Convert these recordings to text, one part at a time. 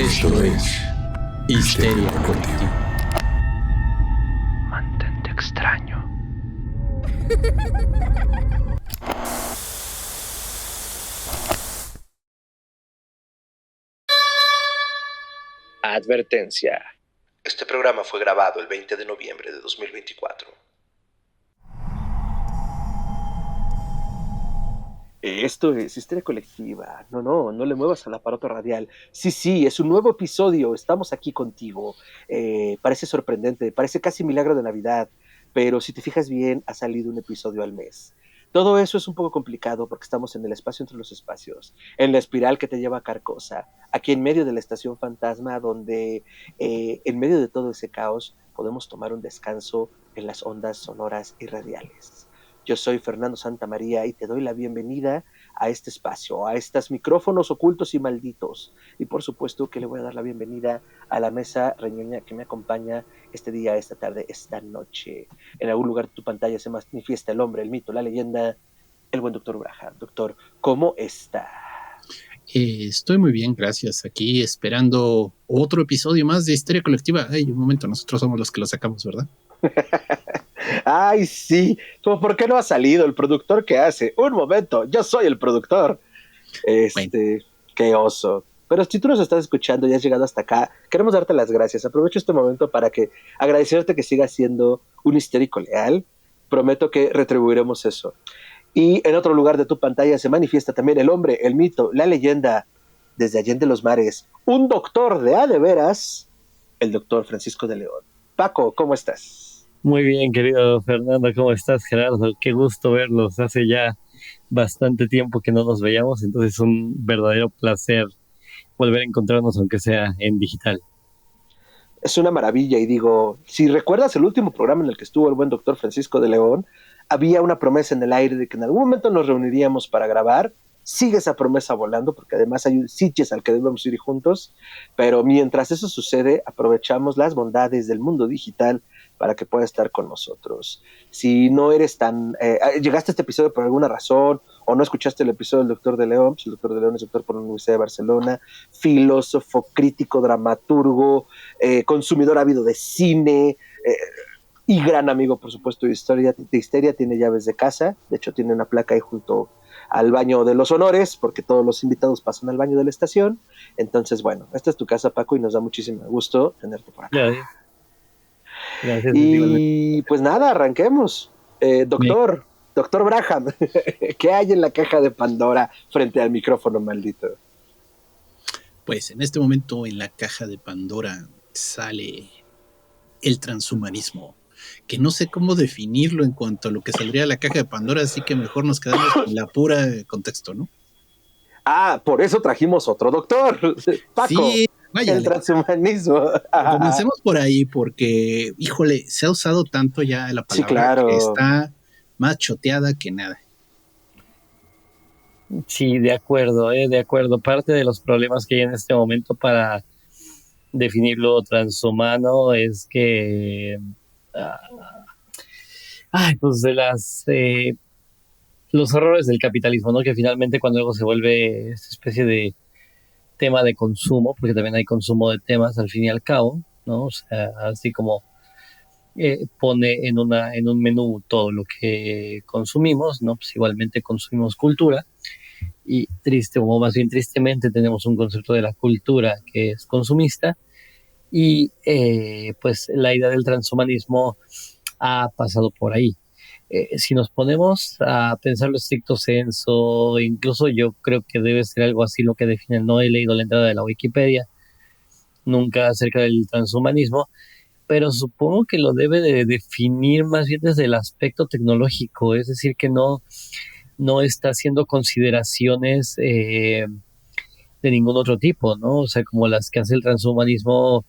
Esto es Histeria Colectiva. Mantente extraño. Advertencia. Este programa fue grabado el 20 de noviembre de 2024. Esto es Histeria Colectiva. No le muevas al aparato radial. Sí, es un nuevo episodio. Estamos aquí contigo. Parece sorprendente, parece casi milagro de Navidad, pero si te fijas bien, ha salido un episodio al mes. Todo eso es un poco complicado porque estamos en el espacio entre los espacios, en la espiral que te lleva a Carcosa, aquí en medio de la estación fantasma, donde en medio de todo ese caos podemos tomar un descanso en las ondas sonoras y radiales. Yo soy Fernando Santamaría y te doy la bienvenida a este espacio, a estos micrófonos ocultos y malditos. Y por supuesto que le voy a dar la bienvenida a la mesa reñoña que me acompaña este día, esta tarde, esta noche. En algún lugar de tu pantalla se manifiesta el hombre, el mito, la leyenda, el buen doctor Braham. Doctor, ¿cómo está? Estoy muy bien, gracias. Aquí esperando otro episodio más de Histeria Colectiva. Ay, un momento, nosotros somos los que lo sacamos, ¿verdad? Ay, sí. ¿Por qué no ha salido el productor que hace? Un momento, yo soy el productor. Bueno. Qué oso. Pero si tú nos estás escuchando y has llegado hasta acá, queremos darte las gracias. Aprovecho este momento para agradecerte que sigas siendo un histérico leal. Prometo que retribuiremos eso. Y en otro lugar de tu pantalla se manifiesta también el hombre, el mito, la leyenda, desde Allende los Mares, un doctor de a de veras, el doctor Francisco de León. Paco, ¿cómo estás? Muy bien, querido Fernando, ¿cómo estás, Gerardo? Qué gusto verlos. Hace ya bastante tiempo que no nos veíamos, entonces es un verdadero placer volver a encontrarnos, aunque sea en digital. Es una maravilla y digo, si recuerdas el último programa en el que estuvo el buen doctor Francisco de León, había una promesa en el aire de que en algún momento nos reuniríamos para grabar. Sigue esa promesa volando porque además hay un Sitges al que debemos ir juntos, pero mientras eso sucede aprovechamos las bondades del mundo digital para que pueda estar con nosotros. Si no eres llegaste a este episodio por alguna razón o no escuchaste el episodio del Doctor de León, pues el Doctor de León es doctor por la Universidad de Barcelona, filósofo, crítico, dramaturgo, consumidor ávido de cine, y gran amigo, por supuesto, de Histeria, tiene llaves de casa, de hecho tiene una placa ahí junto al baño de los honores, porque todos los invitados pasan al baño de la estación. Entonces, bueno, esta es tu casa, Paco, y nos da muchísimo gusto tenerte por acá. Gracias. Y pues nada, arranquemos. Doctor Braham, ¿qué hay en la caja de Pandora frente al micrófono maldito? Pues en este momento en la caja de Pandora sale el transhumanismo, que no sé cómo definirlo en cuanto a lo que saldría de la caja de Pandora, así que mejor nos quedamos con la pura contexto, ¿no? Ah, por eso trajimos otro doctor, Paco. Sí, váyale. El transhumanismo. Comencemos por ahí porque, híjole, se ha usado tanto ya la palabra, sí, claro, que está más choteada que nada. Sí, de acuerdo. Parte de los problemas que hay en este momento para definirlo transhumano es que pues de los horrores del capitalismo, ¿no? Que finalmente cuando luego se vuelve esta especie de tema de consumo, porque también hay consumo de temas al fin y al cabo, ¿no? O sea, así como pone en un menú todo lo que consumimos, ¿no? Pues igualmente consumimos cultura y más bien tristemente tenemos un concepto de la cultura que es consumista y pues la idea del transhumanismo ha pasado por ahí. Si nos ponemos a pensar lo estricto senso, incluso yo creo que debe ser algo así lo que define, no he leído la entrada de la Wikipedia nunca acerca del transhumanismo, pero supongo que lo debe de definir más bien desde el aspecto tecnológico, es decir, que no está haciendo consideraciones de ningún otro tipo, ¿no? O sea, como las que hace el transhumanismo,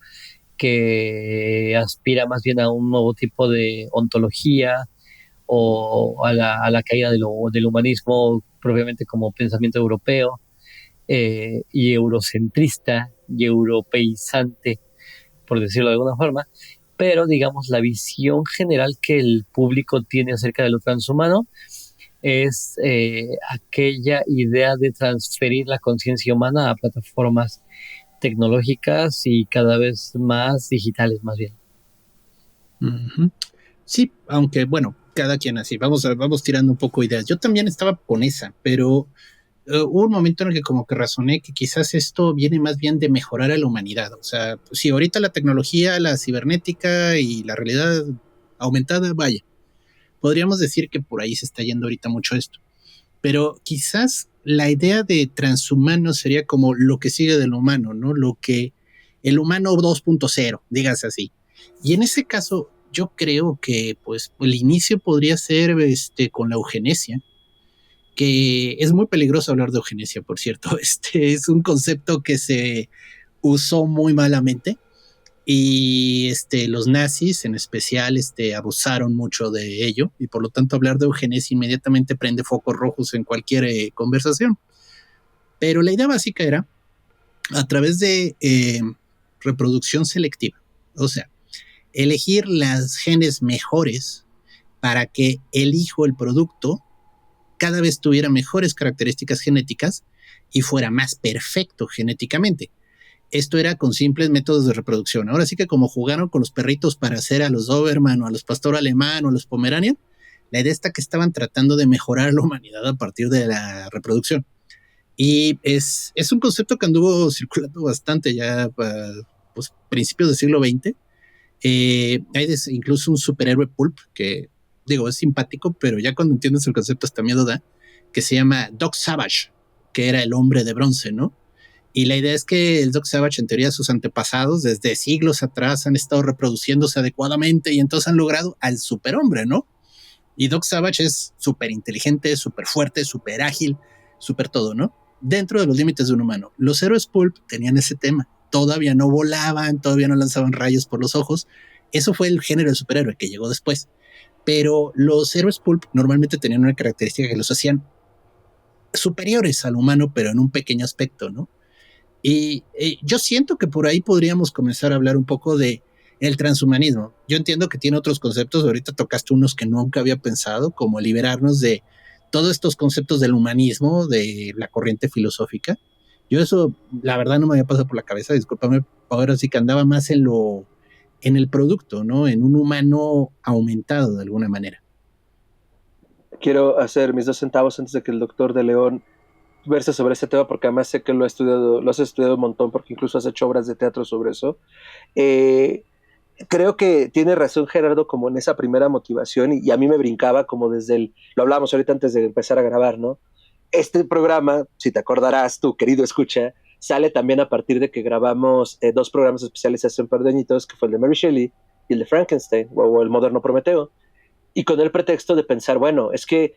que aspira más bien a un nuevo tipo de ontología o a la caída del humanismo propiamente como pensamiento europeo y eurocentrista y europeizante, por decirlo de alguna forma, pero digamos la visión general que el público tiene acerca de lo transhumano es aquella idea de transferir la conciencia humana a plataformas tecnológicas y cada vez más digitales, más bien. Uh-huh. Sí, aunque bueno, cada quien así, vamos tirando un poco ideas. Yo también estaba con esa, pero hubo un momento en el que como que razoné que quizás esto viene más bien de mejorar a la humanidad. O sea, pues, si ahorita la tecnología, la cibernética y la realidad aumentada, vaya, podríamos decir que por ahí se está yendo ahorita mucho esto. Pero quizás la idea de transhumano sería como lo que sigue del humano, ¿no? Lo que el humano 2.0, dígase así. Y en ese caso, yo creo que pues el inicio podría ser con la eugenesia, que es muy peligroso hablar de eugenesia, por cierto. Es un concepto que se usó muy malamente y los nazis en especial abusaron mucho de ello y por lo tanto hablar de eugenesia inmediatamente prende focos rojos en cualquier conversación. Pero la idea básica era a través de reproducción selectiva, o sea, elegir las genes mejores para que el hijo, el producto, cada vez tuviera mejores características genéticas y fuera más perfecto genéticamente. Esto era con simples métodos de reproducción. Ahora sí que como jugaron con los perritos para hacer a los Doberman o a los pastor alemán o a los Pomeranian, la idea está que estaban tratando de mejorar la humanidad a partir de la reproducción. Y es un concepto que anduvo circulando bastante ya pues, principios del siglo XX. Hay incluso un superhéroe pulp que, digo, es simpático, pero ya cuando entiendes el concepto hasta miedo da, que se llama Doc Savage, que era el hombre de bronce, ¿no? Y la idea es que el Doc Savage, en teoría, sus antepasados, desde siglos atrás, han estado reproduciéndose adecuadamente y entonces han logrado al superhombre, ¿no? Y Doc Savage es súper inteligente, súper fuerte, súper ágil, súper todo, ¿no? Dentro de los límites de un humano. Los héroes pulp tenían ese tema. Todavía no volaban, todavía no lanzaban rayos por los ojos. Eso fue el género de superhéroe que llegó después. Pero los héroes pulp normalmente tenían una característica que los hacían superiores al humano, pero en un pequeño aspecto, ¿no? Y yo siento que por ahí podríamos comenzar a hablar un poco de el transhumanismo. Yo entiendo que tiene otros conceptos, ahorita tocaste unos que nunca había pensado, como liberarnos de todos estos conceptos del humanismo, de la corriente filosófica. Yo eso, la verdad, no me había pasado por la cabeza, discúlpame, ahora sí que andaba más en el producto, ¿no? En un humano aumentado de alguna manera. Quiero hacer mis 2 centavos antes de que el doctor de León verse sobre ese tema, porque además sé que lo has estudiado un montón, porque incluso has hecho obras de teatro sobre eso. Creo que tiene razón Gerardo como en esa primera motivación y a mí me brincaba como lo hablábamos ahorita antes de empezar a grabar, ¿no? Este programa, si te acordarás, tu querido escucha, sale también a partir de que grabamos 2 programas especiales hace un par de añitos, que fue el de Mary Shelley y el de Frankenstein, o el moderno Prometeo, y con el pretexto de pensar, bueno, es que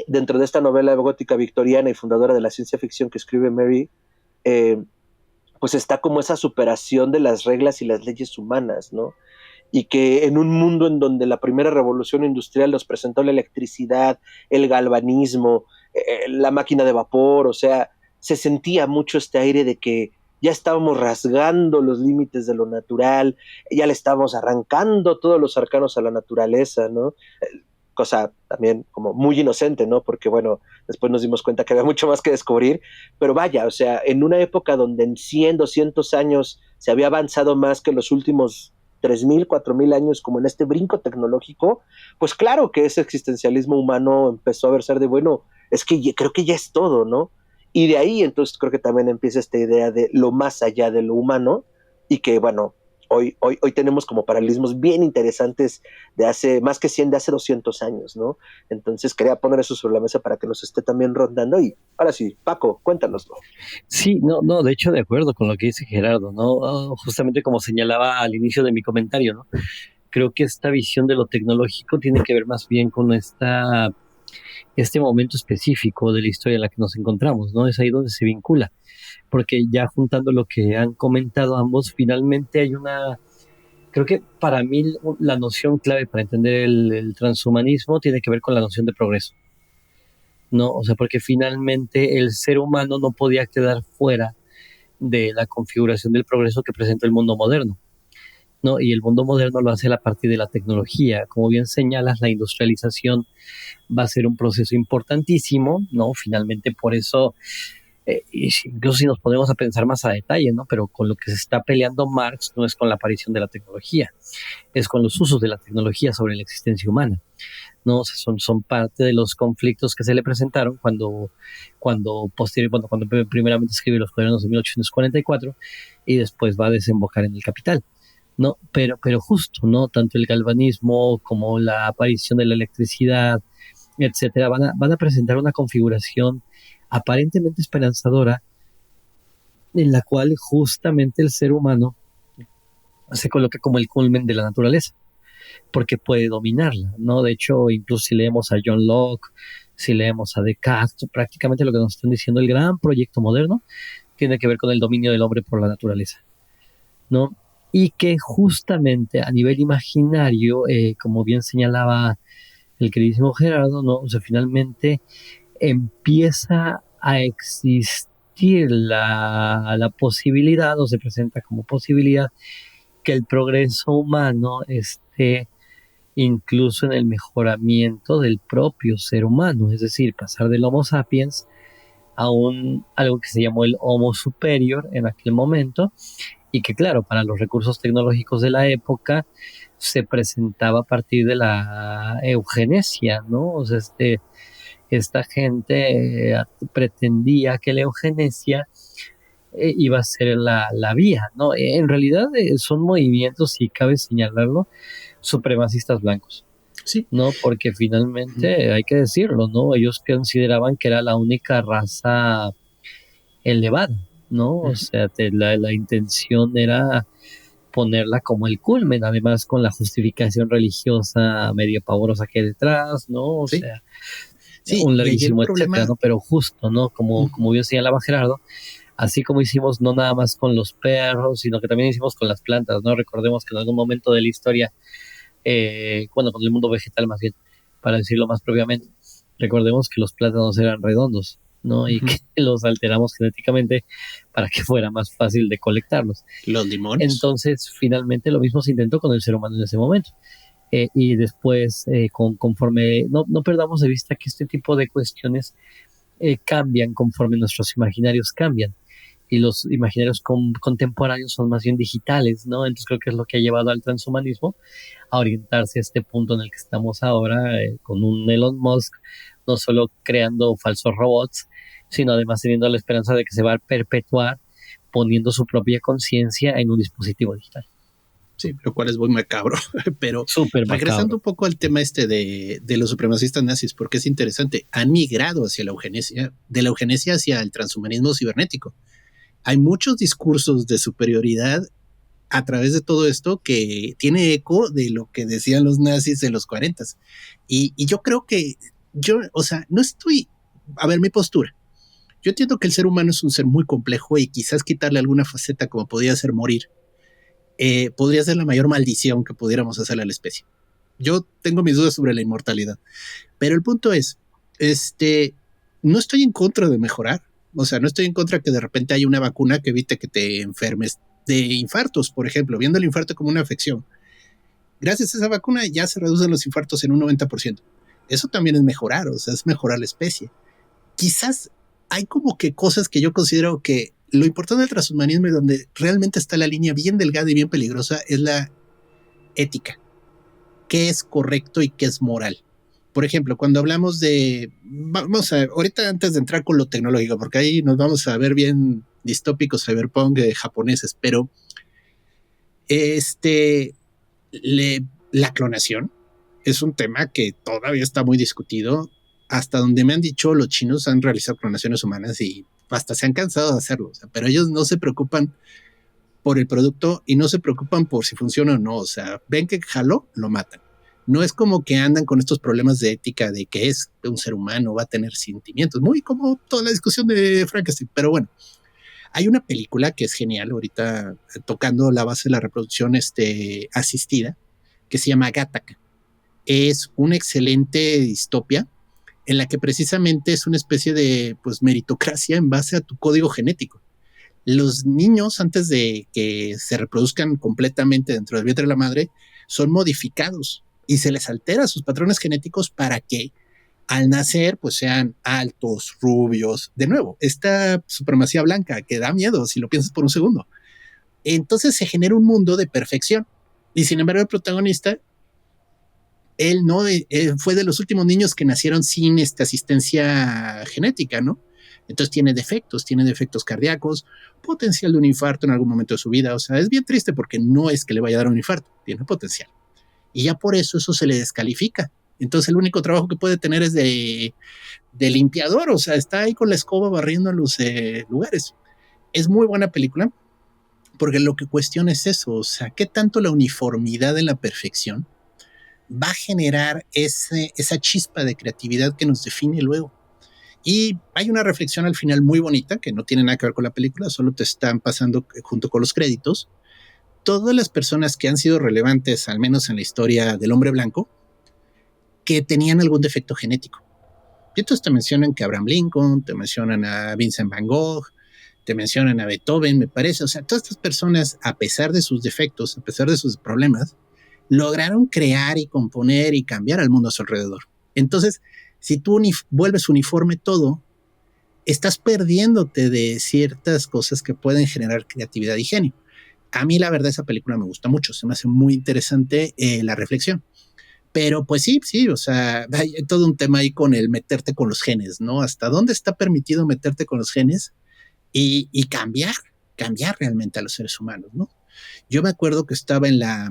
dentro de esta novela gótica victoriana y fundadora de la ciencia ficción que escribe Mary, pues está como esa superación de las reglas y las leyes humanas, ¿no? Y que en un mundo en donde la primera revolución industrial nos presentó la electricidad, el galvanismo, la máquina de vapor, o sea, se sentía mucho este aire de que ya estábamos rasgando los límites de lo natural, ya le estábamos arrancando todos los arcanos a la naturaleza, ¿no? Cosa también como muy inocente, ¿no? Porque bueno, después nos dimos cuenta que había mucho más que descubrir, pero vaya, o sea, en una época donde en 100, 200 años se había avanzado más que los últimos 3.000, 4.000 años como en este brinco tecnológico, pues claro que ese existencialismo humano empezó a versar de, bueno, es que creo que ya es todo, ¿no? Y de ahí entonces creo que también empieza esta idea de lo más allá de lo humano y que, bueno, hoy tenemos como paralelismos bien interesantes de hace, más que 100, de hace 200 años, ¿no? Entonces quería poner eso sobre la mesa para que nos esté también rondando y ahora sí, Paco, cuéntanoslo. Sí, no, de hecho, de acuerdo con lo que dice Gerardo, ¿no? Justamente como señalaba al inicio de mi comentario, ¿no? Creo que esta visión de lo tecnológico tiene que ver más bien con este momento específico de la historia en la que nos encontramos, ¿no? Es ahí donde se vincula, porque ya juntando lo que han comentado ambos, finalmente hay creo que para mí la noción clave para entender el transhumanismo tiene que ver con la noción de progreso, ¿no? O sea, porque finalmente el ser humano no podía quedar fuera de la configuración del progreso que presenta el mundo moderno, ¿no? Y el mundo moderno lo hace a partir de la tecnología. Como bien señalas, la industrialización va a ser un proceso importantísimo, ¿no? Finalmente, por eso Incluso si nos ponemos a pensar más a detalle, ¿no? Pero con lo que se está peleando Marx no es con la aparición de la tecnología, es con los usos de la tecnología sobre la existencia humana, ¿no? O sea, son parte de los conflictos que se le presentaron cuando primeramente escribe Los Cuadernos de 1844 y después va a desembocar en el Capital, ¿no? Pero justo, ¿no? Tanto el galvanismo como la aparición de la electricidad, etcétera, van a presentar una configuración aparentemente esperanzadora en la cual justamente el ser humano se coloca como el culmen de la naturaleza, porque puede dominarla, ¿no? De hecho, incluso si leemos a John Locke, si leemos a Descartes, prácticamente lo que nos están diciendo, el gran proyecto moderno tiene que ver con el dominio del hombre por la naturaleza, ¿no? Y que justamente a nivel imaginario, como bien señalaba el queridísimo Gerardo, ¿no? O sea, finalmente empieza a existir la posibilidad, o se presenta como posibilidad, que el progreso humano esté incluso en el mejoramiento del propio ser humano, es decir, pasar del Homo sapiens a algo que se llamó el Homo superior en aquel momento, y que claro, para los recursos tecnológicos de la época se presentaba a partir de la eugenesia, ¿no? O sea, esta gente pretendía que la eugenesia iba a ser la vía, ¿no? En realidad son movimientos, si cabe señalarlo, supremacistas blancos. Sí. ¿No? Porque finalmente, hay que decirlo, ¿no? Ellos consideraban que era la única raza elevada, ¿no? O sea, la intención era ponerla como el culmen, además con la justificación religiosa medio pavorosa que hay detrás, ¿no? O sí. sea, sí, un larguísimo problema... etcétera, ¿no? Pero justo, ¿no? Como bien señalaba Gerardo, así como hicimos no nada más con los perros, sino que también hicimos con las plantas, ¿no? Recordemos que en algún momento de la historia, con el mundo vegetal más bien, para decirlo más propiamente, recordemos que los plátanos eran redondos, ¿no? Y que los alteramos genéticamente para que fuera más fácil de colectarlos. Los limones. Entonces, finalmente lo mismo se intentó con el ser humano en ese momento. Y después, conforme, no perdamos de vista que este tipo de cuestiones cambian conforme nuestros imaginarios cambian. Y los imaginarios contemporáneos son más bien digitales, ¿no? Entonces creo que es lo que ha llevado al transhumanismo a orientarse a este punto en el que estamos ahora, con un Elon Musk no solo creando falsos robots, sino además teniendo la esperanza de que se va a perpetuar poniendo su propia conciencia en un dispositivo digital. Sí, lo cual es muy macabro, pero súper regresando un poco al tema de los supremacistas nazis, porque es interesante, han migrado hacia la eugenesia, de la eugenesia hacia el transhumanismo cibernético. Hay muchos discursos de superioridad a través de todo esto que tiene eco de lo que decían los nazis en los 40s. Y yo creo que no estoy, a ver, mi postura. Yo entiendo que el ser humano es un ser muy complejo y quizás quitarle alguna faceta como podría ser morir, podría ser la mayor maldición que pudiéramos hacerle a la especie. Yo tengo mis dudas sobre la inmortalidad, pero el punto es, no estoy en contra de mejorar. O sea, no estoy en contra que de repente haya una vacuna que evite que te enfermes de infartos, por ejemplo, viendo el infarto como una afección. Gracias a esa vacuna ya se reducen los infartos en un 90%. Eso también es mejorar, o sea, es mejorar la especie. Quizás hay como que cosas que yo considero que lo importante del transhumanismo y donde realmente está la línea bien delgada y bien peligrosa es la ética. ¿Qué es correcto y qué es moral? Por ejemplo, cuando hablamos vamos a, ahorita antes de entrar con lo tecnológico, porque ahí nos vamos a ver bien distópicos cyberpunk japoneses, pero la clonación es un tema que todavía está muy discutido. Hasta donde me han dicho, los chinos han realizado clonaciones humanas y hasta se han cansado de hacerlo, o sea, pero ellos no se preocupan por el producto y no se preocupan por si funciona o no, o sea, ven que jaló, lo matan. No es como que andan con estos problemas de ética de que es un ser humano, va a tener sentimientos, muy como toda la discusión de Frankenstein, pero bueno, hay una película que es genial ahorita tocando la base de la reproducción asistida, que se llama Gattaca. Es una excelente distopia en la que precisamente es una especie de pues meritocracia en base a tu código genético. Los niños, antes de que se reproduzcan completamente dentro del vientre de la madre, son modificados y se les altera sus patrones genéticos para que al nacer pues sean altos, rubios, de nuevo, esta supremacía blanca que da miedo si lo piensas por un segundo. Entonces se genera un mundo de perfección y sin embargo el protagonista, él no fue de los últimos niños que nacieron sin esta asistencia genética, ¿no? Entonces tiene defectos cardíacos, potencial de un infarto en algún momento de su vida. O sea, es bien triste porque no es que le vaya a dar un infarto, tiene potencial. Y ya por eso se le descalifica. Entonces el único trabajo que puede tener es de limpiador, o sea, está ahí con la escoba barriendo en los lugares. Es muy buena película porque lo que cuestiona es eso, o sea, ¿qué tanto la uniformidad en la perfección va a generar esa chispa de creatividad que nos define luego? Y hay una reflexión al final muy bonita que no tiene nada que ver con la película, solo te están pasando junto con los créditos. Todas las personas que han sido relevantes, al menos en la historia del hombre blanco, que tenían algún defecto genético. Y entonces te mencionan que Abraham Lincoln, te mencionan a Vincent Van Gogh, te mencionan a Beethoven, me parece. O sea, todas estas personas, a pesar de sus defectos, a pesar de sus problemas, lograron crear y componer y cambiar al mundo a su alrededor. Entonces, si tú vuelves uniforme todo, estás perdiéndote de ciertas cosas que pueden generar creatividad y genio. A mí la verdad esa película me gusta mucho, se me hace muy interesante la reflexión. Pero pues sí, o sea, hay todo un tema ahí con el meterte con los genes, ¿no? ¿Hasta dónde está permitido meterte con los genes y cambiar realmente a los seres humanos, ¿no? Yo me acuerdo que estaba en la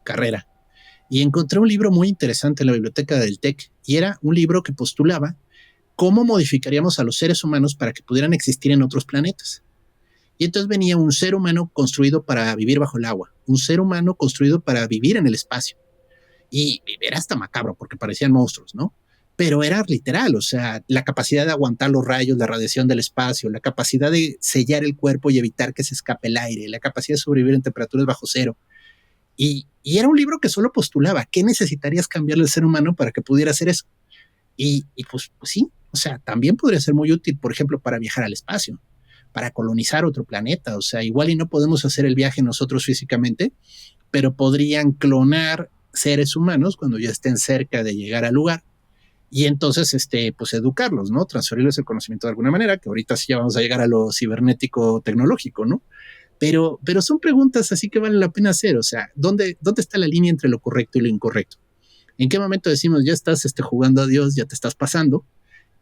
carrera y encontré un libro muy interesante en la biblioteca del TEC y era un libro que postulaba cómo modificaríamos a los seres humanos para que pudieran existir en otros planetas. Y entonces venía un ser humano construido para vivir bajo el agua, un ser humano construido para vivir en el espacio. Y era hasta macabro porque parecían monstruos, ¿no? Pero era literal, o sea, la capacidad de aguantar los rayos, la radiación del espacio, la capacidad de sellar el cuerpo y evitar que se escape el aire, la capacidad de sobrevivir en temperaturas bajo cero. Y era un libro que solo postulaba qué necesitarías cambiarle al ser humano para que pudiera hacer eso. Y pues sí, o sea, también podría ser muy útil, por ejemplo, para viajar al espacio, para colonizar otro planeta. O sea, igual y no podemos hacer el viaje nosotros físicamente, pero podrían clonar seres humanos cuando ya estén cerca de llegar al lugar y entonces pues educarlos, ¿no? Transferirles el conocimiento de alguna manera, que ahorita sí ya vamos a llegar a lo cibernético tecnológico, ¿no? Pero son preguntas así que vale la pena hacer, o sea, ¿dónde está la línea entre lo correcto y lo incorrecto? ¿En qué momento decimos ya estás jugando a Dios, ya te estás pasando?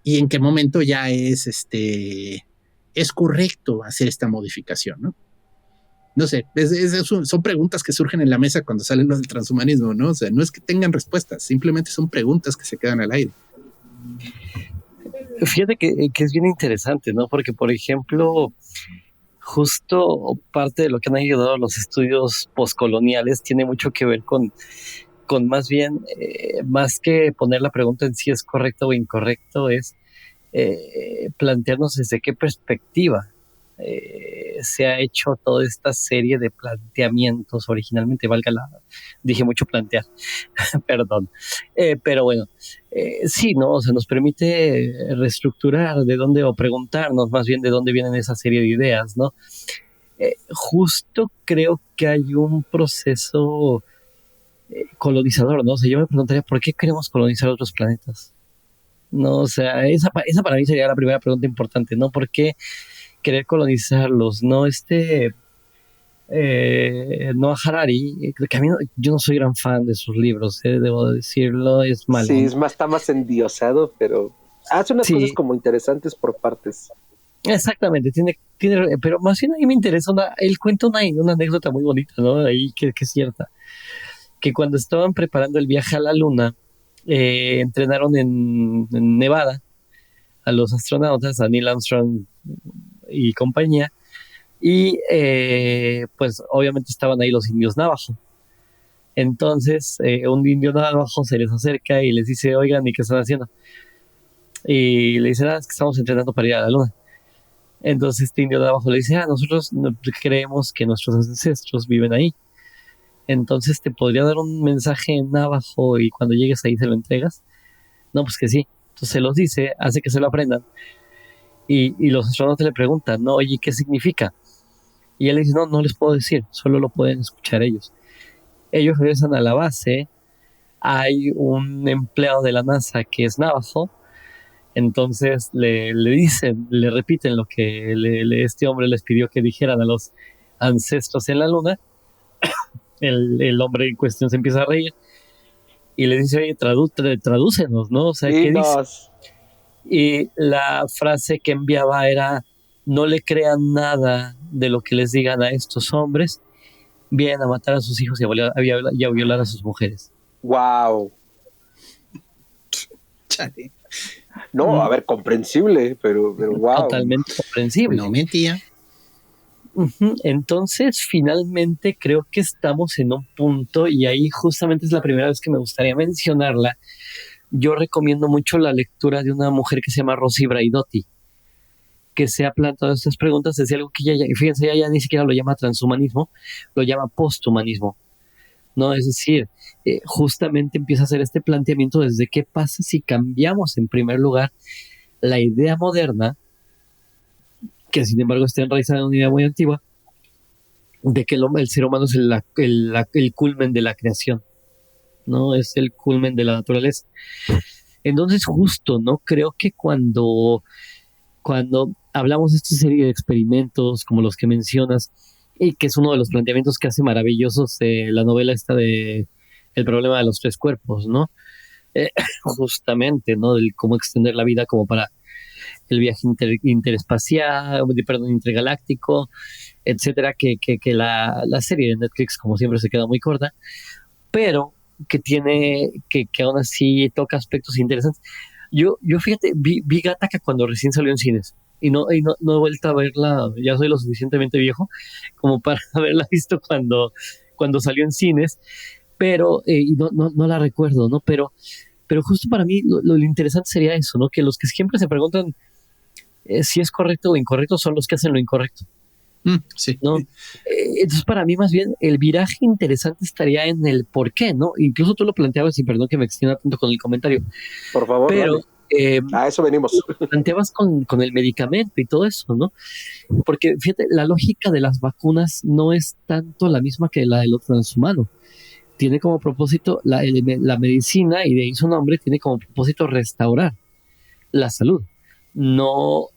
¿Y en qué momento ya es correcto hacer esta modificación, ¿no? No sé, son preguntas que surgen en la mesa cuando salen los del transhumanismo, ¿no? O sea, no es que tengan respuestas, simplemente son preguntas que se quedan al aire. Fíjate que es bien interesante, ¿no? Porque, por ejemplo, justo parte de lo que han ayudado los estudios postcoloniales tiene mucho que ver con más bien, más que poner la pregunta en si es correcto o incorrecto, es plantearnos desde qué perspectiva se ha hecho toda esta serie de planteamientos originalmente, dije mucho plantear, perdón, pero bueno, sí, ¿no? O sea, nos permite reestructurar de dónde, o preguntarnos más bien de dónde vienen esa serie de ideas, ¿no? Justo creo que hay un proceso colonizador, ¿no? O sea, yo me preguntaría, ¿por qué queremos colonizar otros planetas? No, o sea, esa para mí sería la primera pregunta importante, ¿no? ¿Por qué querer colonizarlos? No, Noah Harari, que a mí yo no soy gran fan de sus libros, debo decirlo, es malo. Sí, está más endiosado, pero hace unas cosas como interesantes por partes. Exactamente, tiene, pero más bien a mí me interesa, él cuenta una anécdota muy bonita, ¿no? Ahí que es cierta, que cuando estaban preparando el viaje a la Luna, entrenaron en Nevada a los astronautas, a Neil Armstrong y compañía, y pues obviamente estaban ahí los indios navajo. Entonces un indio navajo se les acerca y les dice, oigan, ¿y qué están haciendo? Y le dicen, es que estamos entrenando para ir a la Luna. Entonces este indio navajo le dice, nosotros creemos que nuestros ancestros viven ahí. Entonces te podría dar un mensaje en navajo y cuando llegues ahí se lo entregas. No, pues que sí. Entonces se los dice, hace que se lo aprendan. Y los astronautas le preguntan, no, oye, ¿qué significa? Y él le dice, no les puedo decir, solo lo pueden escuchar ellos. Ellos regresan a la base, hay un empleado de la NASA que es Navajo. Entonces le repiten lo que este hombre les pidió que dijeran a los ancestros en la luna. El hombre en cuestión se empieza a reír y le dice, oye, tradúcenos, ¿no? O sea, ¿qué dice? Y la frase que enviaba era, no le crean nada de lo que les digan a estos hombres, vienen a matar a sus hijos y a violar a sus mujeres. ¡Wow! Chale. No, a ver, comprensible, pero wow. Totalmente comprensible. No mentía. Entonces, finalmente creo que estamos en un punto, y ahí justamente es la primera vez que me gustaría mencionarla. Yo recomiendo mucho la lectura de una mujer que se llama Rosy Braidotti, que se ha planteado estas preguntas desde algo que fíjense, ella ni siquiera lo llama transhumanismo, lo llama posthumanismo, ¿no? Es decir, justamente empieza a hacer este planteamiento desde qué pasa si cambiamos en primer lugar la idea moderna, que sin embargo está enraizada en una idea muy antigua, de que el ser humano es el culmen de la creación, ¿no? Es el culmen de la naturaleza. Entonces, justo, ¿no? Creo que cuando hablamos de esta serie de experimentos como los que mencionas, y que es uno de los planteamientos que hace maravillosos la novela esta de El problema de los tres cuerpos, ¿no? Justamente, ¿no? Del cómo extender la vida como para el viaje interespacial, perdón, intergaláctico, etcétera, que la serie de Netflix, como siempre, se queda muy corta, pero que tiene, que aún así toca aspectos interesantes. Yo fíjate, vi Gattaca cuando recién salió en cines y no he vuelto a verla, ya soy lo suficientemente viejo como para haberla visto cuando salió en cines, pero y no la recuerdo, ¿no? Pero justo para mí lo interesante sería eso, ¿no? Que los que siempre se preguntan si es correcto o incorrecto son los que hacen lo incorrecto. Sí. ¿No? Entonces, para mí, más bien, el viraje interesante estaría en el por qué, ¿no? Incluso tú lo planteabas, y perdón que me extienda tanto con el comentario. Por favor, pero a eso venimos. Lo planteabas con el medicamento y todo eso, ¿no? Porque, fíjate, la lógica de las vacunas no es tanto la misma que la del otro transhumano. Tiene como propósito, la medicina, y de ahí su nombre, tiene como propósito restaurar la salud. No,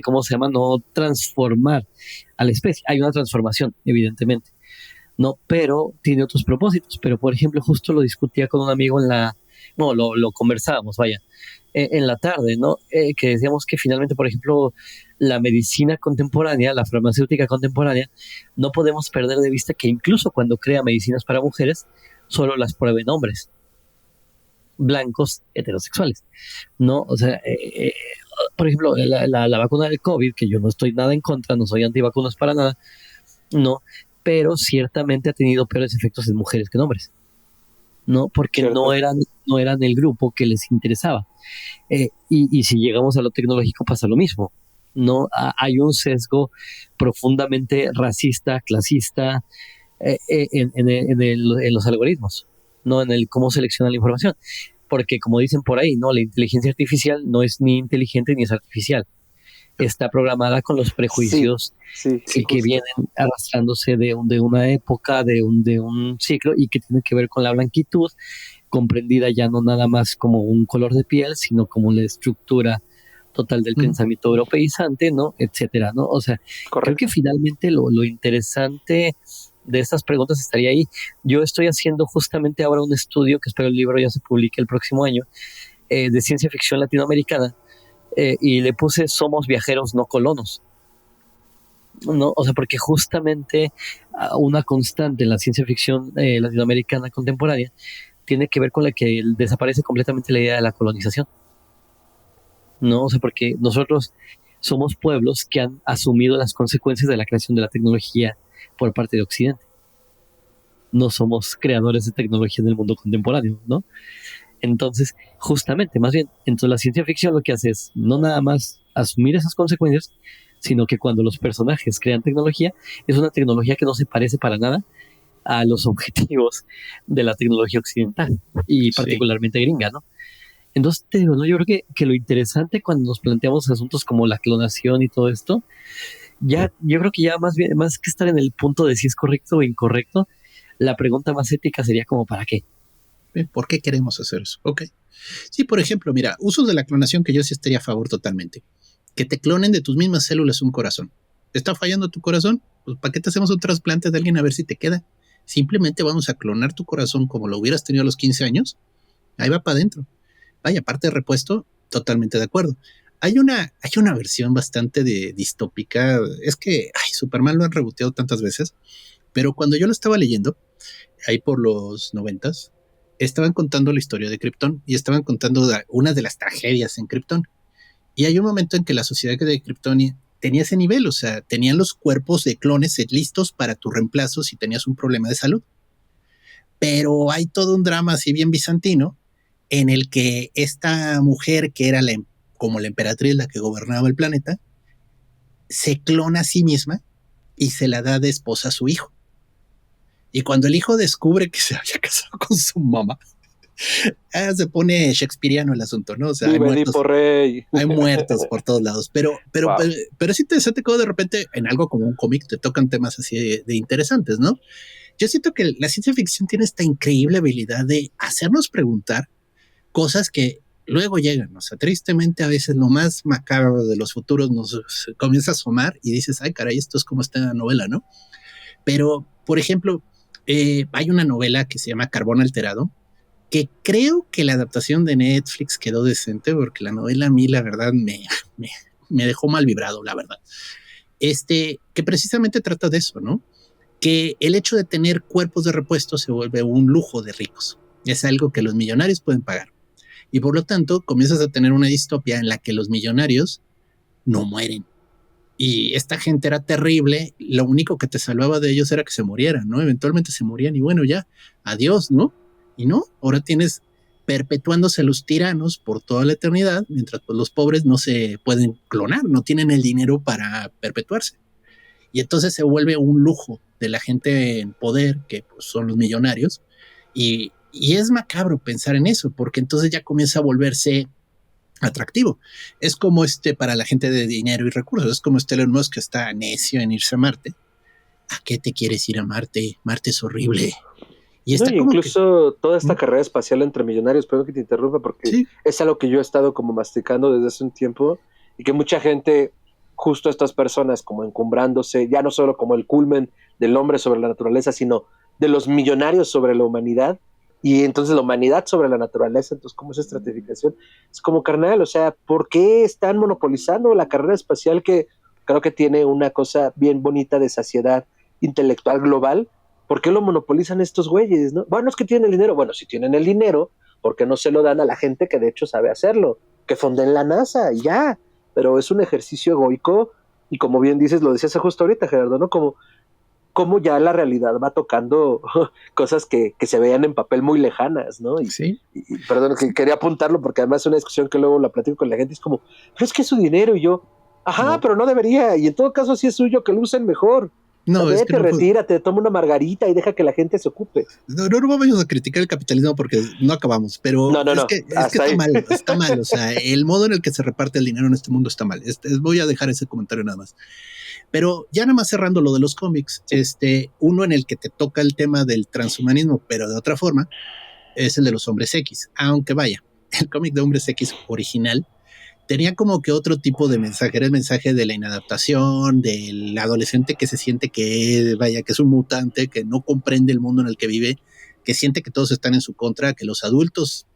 ¿cómo se llama? No transformar a la especie. Hay una transformación, evidentemente, ¿no? Pero tiene otros propósitos. Pero, por ejemplo, justo lo discutía con un amigo lo conversábamos, vaya, en la tarde, ¿no? Que decíamos que finalmente, por ejemplo, la medicina contemporánea, la farmacéutica contemporánea, no podemos perder de vista que incluso cuando crea medicinas para mujeres, solo las prueben hombres blancos heterosexuales, ¿no? O sea, por ejemplo, la vacuna del COVID, que yo no estoy nada en contra, no soy antivacunas para nada, no, pero ciertamente ha tenido peores efectos en mujeres que en hombres, ¿no? Porque no eran el grupo que les interesaba. Y si llegamos a lo tecnológico pasa lo mismo, ¿no? Hay un sesgo profundamente racista, clasista en los algoritmos, no en el cómo selecciona la información, porque como dicen por ahí, no, la inteligencia artificial no es ni inteligente ni es artificial, está programada con los prejuicios que vienen arrastrándose de una época, de un ciclo, y que tiene que ver con la blanquitud, comprendida ya no nada más como un color de piel, sino como la estructura total del pensamiento europeizante, ¿no? Etcétera, ¿no? O sea, creo que finalmente lo interesante de estas preguntas estaría ahí. Yo estoy haciendo justamente ahora un estudio, que espero el libro ya se publique el próximo año, de ciencia ficción latinoamericana, y le puse Somos viajeros, no colonos, ¿no? O sea, porque justamente una constante en la ciencia ficción latinoamericana contemporánea tiene que ver con la que desaparece completamente la idea de la colonización, ¿no? O sea, porque nosotros somos pueblos que han asumido las consecuencias de la creación de la tecnología por parte de Occidente. No somos creadores de tecnología en el mundo contemporáneo, ¿no? Entonces, justamente, más bien, entonces la ciencia ficción lo que hace es no nada más asumir esas consecuencias, sino que cuando los personajes crean tecnología, es una tecnología que no se parece para nada a los objetivos de la tecnología occidental y particularmente gringa, ¿no? Entonces, te digo, ¿no? Yo creo que lo interesante cuando nos planteamos asuntos como la clonación y todo esto, yo creo que ya más que estar en el punto de si es correcto o incorrecto, La pregunta más ética sería como, ¿para qué? ¿Por qué queremos hacer eso? Ok. Sí, por ejemplo, mira, usos de la clonación que yo sí estaría a favor totalmente. Que te clonen de tus mismas células un corazón. ¿Está fallando tu corazón? Pues ¿para qué te hacemos un trasplante de alguien a ver si te queda? Simplemente vamos a clonar tu corazón como lo hubieras tenido a los 15 años. Ahí va para adentro. Vaya, parte de repuesto, totalmente de acuerdo. Hay una versión bastante distópica. Es que Superman lo han reboteado tantas veces, pero cuando yo lo estaba leyendo, ahí por los 90s, estaban contando la historia de Krypton y estaban contando una de las tragedias en Krypton. Y hay un momento en que la sociedad de Kryptonia tenía ese nivel, o sea, tenían los cuerpos de clones listos para tu reemplazo si tenías un problema de salud. Pero hay todo un drama así bien bizantino en el que esta mujer que era como la emperatriz, la que gobernaba el planeta, se clona a sí misma y se la da de esposa a su hijo. Y cuando el hijo descubre que se había casado con su mamá, se pone shakespeariano el asunto, ¿no? O sea, hay muertos por todos lados, Wow. pero es interesante cómo de repente en algo como un cómic te tocan temas así de interesantes, ¿no? Yo siento que la ciencia ficción tiene esta increíble habilidad de hacernos preguntar cosas que luego llegan. O sea, tristemente a veces lo más macabro de los futuros nos comienza a asomar y dices, ay, caray, esto es como esta novela, ¿no? Pero, por ejemplo, hay una novela que se llama Carbón Alterado, que creo que la adaptación de Netflix quedó decente, porque la novela a mí, la verdad, me dejó mal vibrado, la verdad. Que precisamente trata de eso, ¿no? Que el hecho de tener cuerpos de repuesto se vuelve un lujo de ricos. Es algo que los millonarios pueden pagar. Y por lo tanto, comienzas a tener una distopia en la que los millonarios no mueren. Y esta gente era terrible. Lo único que te salvaba de ellos era que se murieran, ¿no? Eventualmente se morían y bueno, ya, adiós, ¿no? Y no, ahora tienes perpetuándose los tiranos por toda la eternidad, mientras pues, los pobres no se pueden clonar, no tienen el dinero para perpetuarse. Y entonces se vuelve un lujo de la gente en poder, que pues, son los millonarios, y es macabro pensar en eso, porque entonces ya comienza a volverse atractivo. Es como para la gente de dinero y recursos, es como Elon Musk que está necio en irse a Marte. ¿A qué te quieres ir a Marte? Marte es horrible. Y No, está y como que... incluso toda esta carrera espacial entre millonarios, perdón que te interrumpa, porque Sí. es algo que yo he estado como masticando desde hace un tiempo y que mucha gente, justo estas personas como encumbrándose, ya no solo como el culmen del hombre sobre la naturaleza, sino de los millonarios sobre la humanidad y entonces la humanidad sobre la naturaleza, entonces ¿cómo es esa estratificación? Es como carnal, o sea, ¿por qué están monopolizando la carrera espacial que creo que tiene una cosa bien bonita de saciedad intelectual global? ¿Por qué lo monopolizan estos güeyes? ¿No? Bueno, es que tienen el dinero. Bueno, si tienen el dinero, ¿por qué no se lo dan a la gente que de hecho sabe hacerlo? Que fonden la NASA y ya. Pero es un ejercicio egoico y como bien dices, lo decías justo ahorita, Gerardo, ¿no? Como ya la realidad va tocando cosas que se veían en papel muy lejanas, ¿no? Sí. Y perdón, que quería apuntarlo porque además es una discusión que luego la platico con la gente, es como, pero es que es su dinero y yo, ajá, No. pero no debería, y en todo caso si es suyo, que lo usen mejor. No, es que Vete, no fue... retírate, toma una margarita y deja que la gente se ocupe. No vamos a criticar el capitalismo porque no acabamos, pero No, es que hasta ahí. está mal, o sea, el modo en el que se reparte el dinero en este mundo está mal. Voy a dejar ese comentario nada más. Pero ya nada más cerrando lo de los cómics, uno en el que te toca el tema del transhumanismo, pero de otra forma, es el de los hombres X. Aunque vaya, el cómic de hombres X original tenía como que otro tipo de mensaje, era el mensaje de la inadaptación, del adolescente que se siente que, vaya, que es un mutante, que no comprende el mundo en el que vive, que siente que todos están en su contra, que los adultos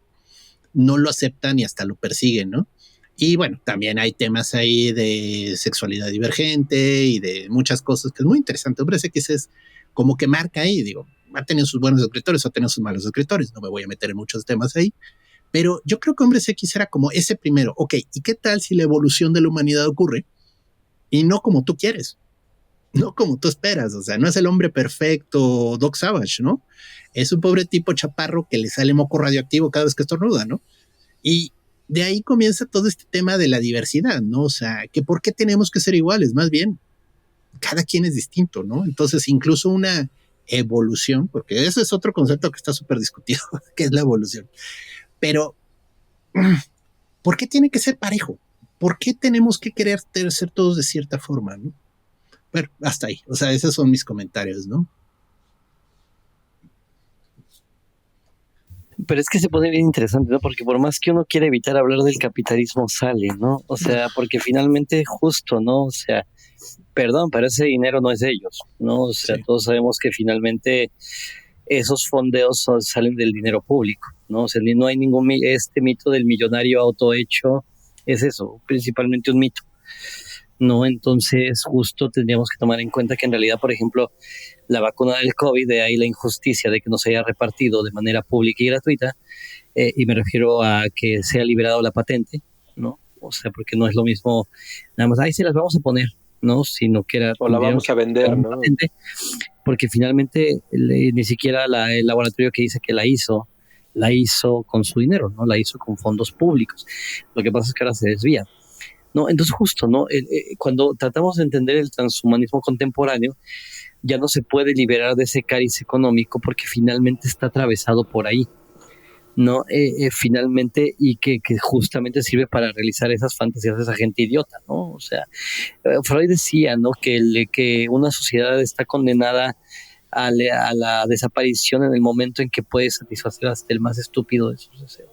no lo aceptan y hasta lo persiguen, ¿no? Y bueno, también hay temas ahí de sexualidad divergente y de muchas cosas que es muy interesante. Hombre, sé que es como que marca ahí, digo, ha tenido sus buenos escritores o ha tenido sus malos escritores, no me voy a meter en muchos temas ahí, pero yo creo que Hombres X era como ese primero, ok, ¿y qué tal si la evolución de la humanidad ocurre y no como tú quieres? No como tú esperas, o sea, no es el hombre perfecto Doc Savage, ¿no? Es un pobre tipo chaparro que le sale moco radioactivo cada vez que estornuda, ¿no? Y de ahí comienza todo este tema de la diversidad, ¿no? O sea, que por qué tenemos que ser iguales, más bien, cada quien es distinto, ¿no? Entonces, incluso una evolución, porque ese es otro concepto que está súper discutido, que es la evolución. Pero, ¿por qué tiene que ser parejo? ¿Por qué tenemos que querer ser todos de cierta forma, ¿no? Bueno, hasta ahí. O sea, esos son mis comentarios, ¿no? Pero es que se pone bien interesante, ¿no? Porque por más que uno quiera evitar hablar del capitalismo, sale, ¿no? O sea, porque finalmente justo, ¿no? O sea, perdón, pero ese dinero no es de ellos, ¿no? O sea, Sí. todos sabemos que finalmente esos fondeos salen del dinero público, ¿no? O sea, no hay ningún, este mito del millonario autohecho, es eso, principalmente un mito, ¿no? Entonces, justo tendríamos que tomar en cuenta que en realidad, por ejemplo, la vacuna del COVID, de ahí la injusticia de que no se haya repartido de manera pública y gratuita, y me refiero a que sea liberado la patente, ¿no? O sea, porque no es lo mismo, nada más, ahí se las vamos a poner, ¿no? Sino que era, O la tendrían vamos que a vender, una ¿no? patente, porque finalmente ni siquiera el laboratorio que dice que la hizo con su dinero, ¿no? La hizo con fondos públicos. Lo que pasa es que ahora se desvía. ¿No? Entonces justo, ¿no? Cuando tratamos de entender el transhumanismo contemporáneo, ya no se puede liberar de ese cariz económico porque finalmente está atravesado por ahí, ¿no? Finalmente, y que justamente sirve para realizar esas fantasías de esa gente idiota, ¿no? O sea, Freud decía, ¿no? Que una sociedad está condenada a la desaparición en el momento en que puede satisfacer hasta el más estúpido de sus deseos.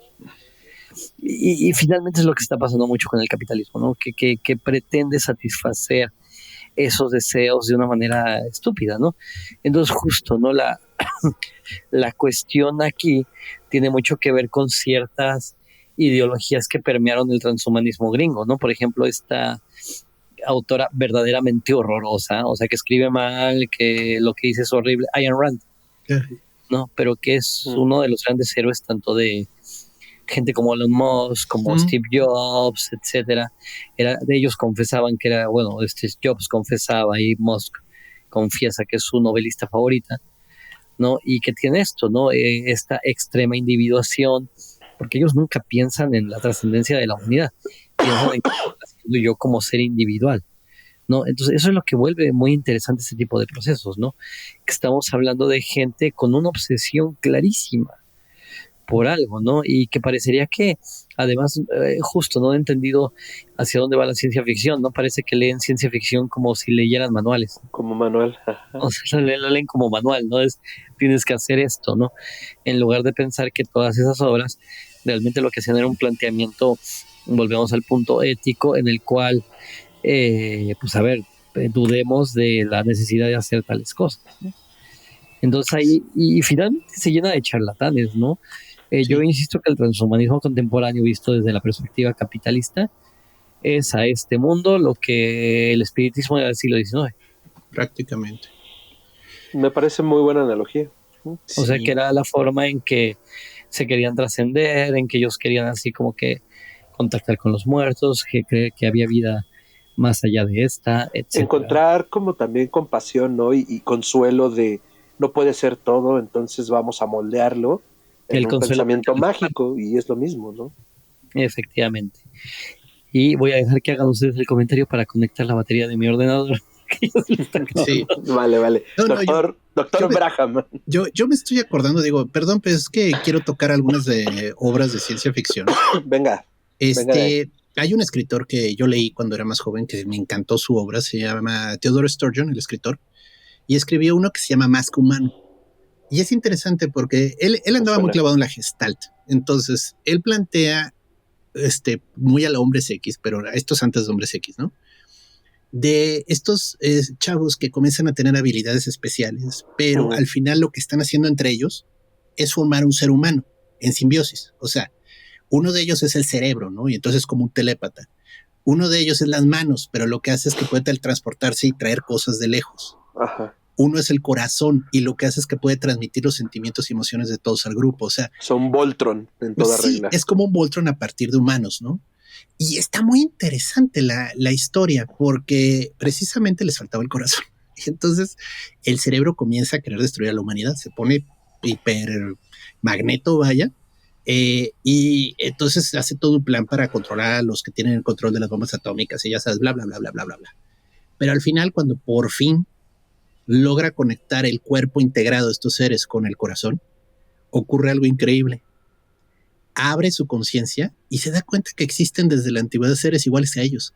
Y finalmente es lo que está pasando mucho con el capitalismo, ¿no? Que pretende satisfacer esos deseos de una manera estúpida, ¿no? Entonces justo, ¿no? La cuestión aquí tiene mucho que ver con ciertas ideologías que permearon el transhumanismo gringo, ¿no? Por ejemplo, esta autora verdaderamente horrorosa, o sea, que escribe mal, que lo que dice es horrible, Ayn Rand, ¿no? Pero que es uno de los grandes héroes tanto de gente como Elon Musk, como Steve Jobs, etcétera. De ellos confesaban que era, bueno, Jobs confesaba y Musk confiesa que es su novelista favorita, ¿no? Y que tiene esto, ¿no? Esta extrema individuación, porque ellos nunca piensan en la trascendencia de la humanidad, piensan en qué estoy haciendo yo como ser individual, ¿no? Entonces eso es lo que vuelve muy interesante este tipo de procesos, ¿no? Que estamos hablando de gente con una obsesión clarísima por algo, ¿no? Y que parecería que, además, justo no he entendido hacia dónde va la ciencia ficción, ¿no? Parece que leen ciencia ficción como si leyeran manuales. Como manual. Ajá. O sea, lo leen como manual, ¿no? Tienes que hacer esto, ¿no? En lugar de pensar que todas esas obras realmente lo que hacían era un planteamiento, volvemos al punto ético, en el cual, pues a ver, dudemos de la necesidad de hacer tales cosas, ¿no? Entonces ahí, y finalmente se llena de charlatanes, ¿no? Sí. Yo insisto que el transhumanismo contemporáneo, visto desde la perspectiva capitalista, es a este mundo lo que el espiritismo era del siglo XIX. Prácticamente. Me parece muy buena analogía. Sí. O sea, que era la forma en que se querían trascender, en que ellos querían así como que contactar con los muertos, que creer que había vida más allá de esta, etc. Encontrar como también compasión, ¿no? Y consuelo de no puede ser todo, entonces vamos a moldearlo en un pensamiento mágico, y es lo mismo, ¿no? Efectivamente. Y voy a dejar que hagan ustedes el comentario para conectar la batería de mi ordenador. Sí. Vale. No, doctor Braham. Yo me estoy acordando, digo, perdón, pero es que quiero tocar algunas de obras de ciencia ficción. Venga. Hay un escritor que yo leí cuando era más joven que me encantó su obra, se llama Theodore Sturgeon, el escritor, y escribió uno que se llama Más que Humano. Y es interesante porque él andaba muy clavado en la Gestalt. Entonces, él plantea muy a la Hombres X, pero esto es antes de Hombres X, ¿no? De estos chavos que comienzan a tener habilidades especiales, pero al final lo que están haciendo entre ellos es formar un ser humano en simbiosis. O sea, uno de ellos es el cerebro, ¿no? Y entonces como un telépata. Uno de ellos es las manos, pero lo que hace es que puede teletransportarse y traer cosas de lejos. Ajá. Uno es el corazón y lo que hace es que puede transmitir los sentimientos y emociones de todos al grupo. O sea, son Voltron en toda regla. Es como un Voltron a partir de humanos, ¿no? Y está muy interesante la historia porque precisamente les faltaba el corazón. Y entonces el cerebro comienza a querer destruir a la humanidad, se pone hiper magneto, vaya, y entonces hace todo un plan para controlar a los que tienen el control de las bombas atómicas y ya sabes, bla, bla, bla, bla, bla, bla, bla. Pero al final, cuando por fin logra conectar el cuerpo integrado de estos seres con el corazón, ocurre algo increíble. Abre su conciencia y se da cuenta que existen desde la antigüedad seres iguales a ellos.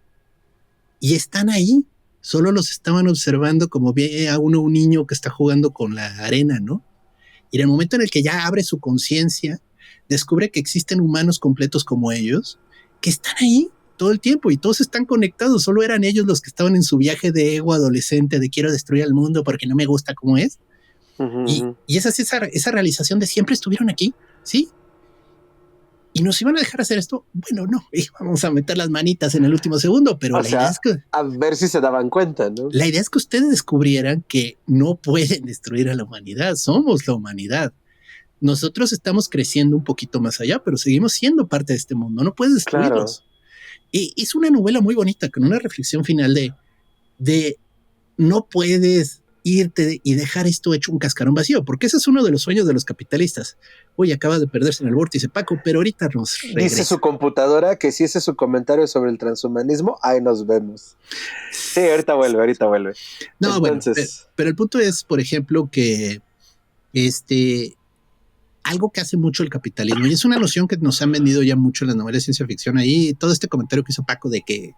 Y están ahí, solo los estaban observando como ve a un niño que está jugando con la arena, ¿no? Y en el momento en el que ya abre su conciencia, descubre que existen humanos completos como ellos, que están ahí todo el tiempo y todos están conectados, solo eran ellos los que estaban en su viaje de ego adolescente, de quiero destruir al mundo porque no me gusta como es. Y esa realización de siempre estuvieron aquí, ¿sí? ¿Y nos iban a dejar hacer esto? Bueno, no, vamos a meter las manitas en el último segundo, pero idea es que, a ver si se daban cuenta, ¿no? La idea es que ustedes descubrieran que no pueden destruir a la humanidad, somos la humanidad. Nosotros estamos creciendo un poquito más allá, pero seguimos siendo parte de este mundo, no puedes destruirlos. Claro. Y es una novela muy bonita, con una reflexión final de no puedes irte y dejar esto hecho un cascarón vacío, porque ese es uno de los sueños de los capitalistas. Oye, acaba de perderse en el vórtice, Paco, pero ahorita nos regresa. Dice su computadora que si ese es su comentario sobre el transhumanismo, ahí nos vemos. Sí, ahorita vuelve. No, entonces, bueno, pero el punto es, por ejemplo, que algo que hace mucho el capitalismo, y es una noción que nos han vendido ya mucho en las novelas de ciencia ficción, ahí todo este comentario que hizo Paco de que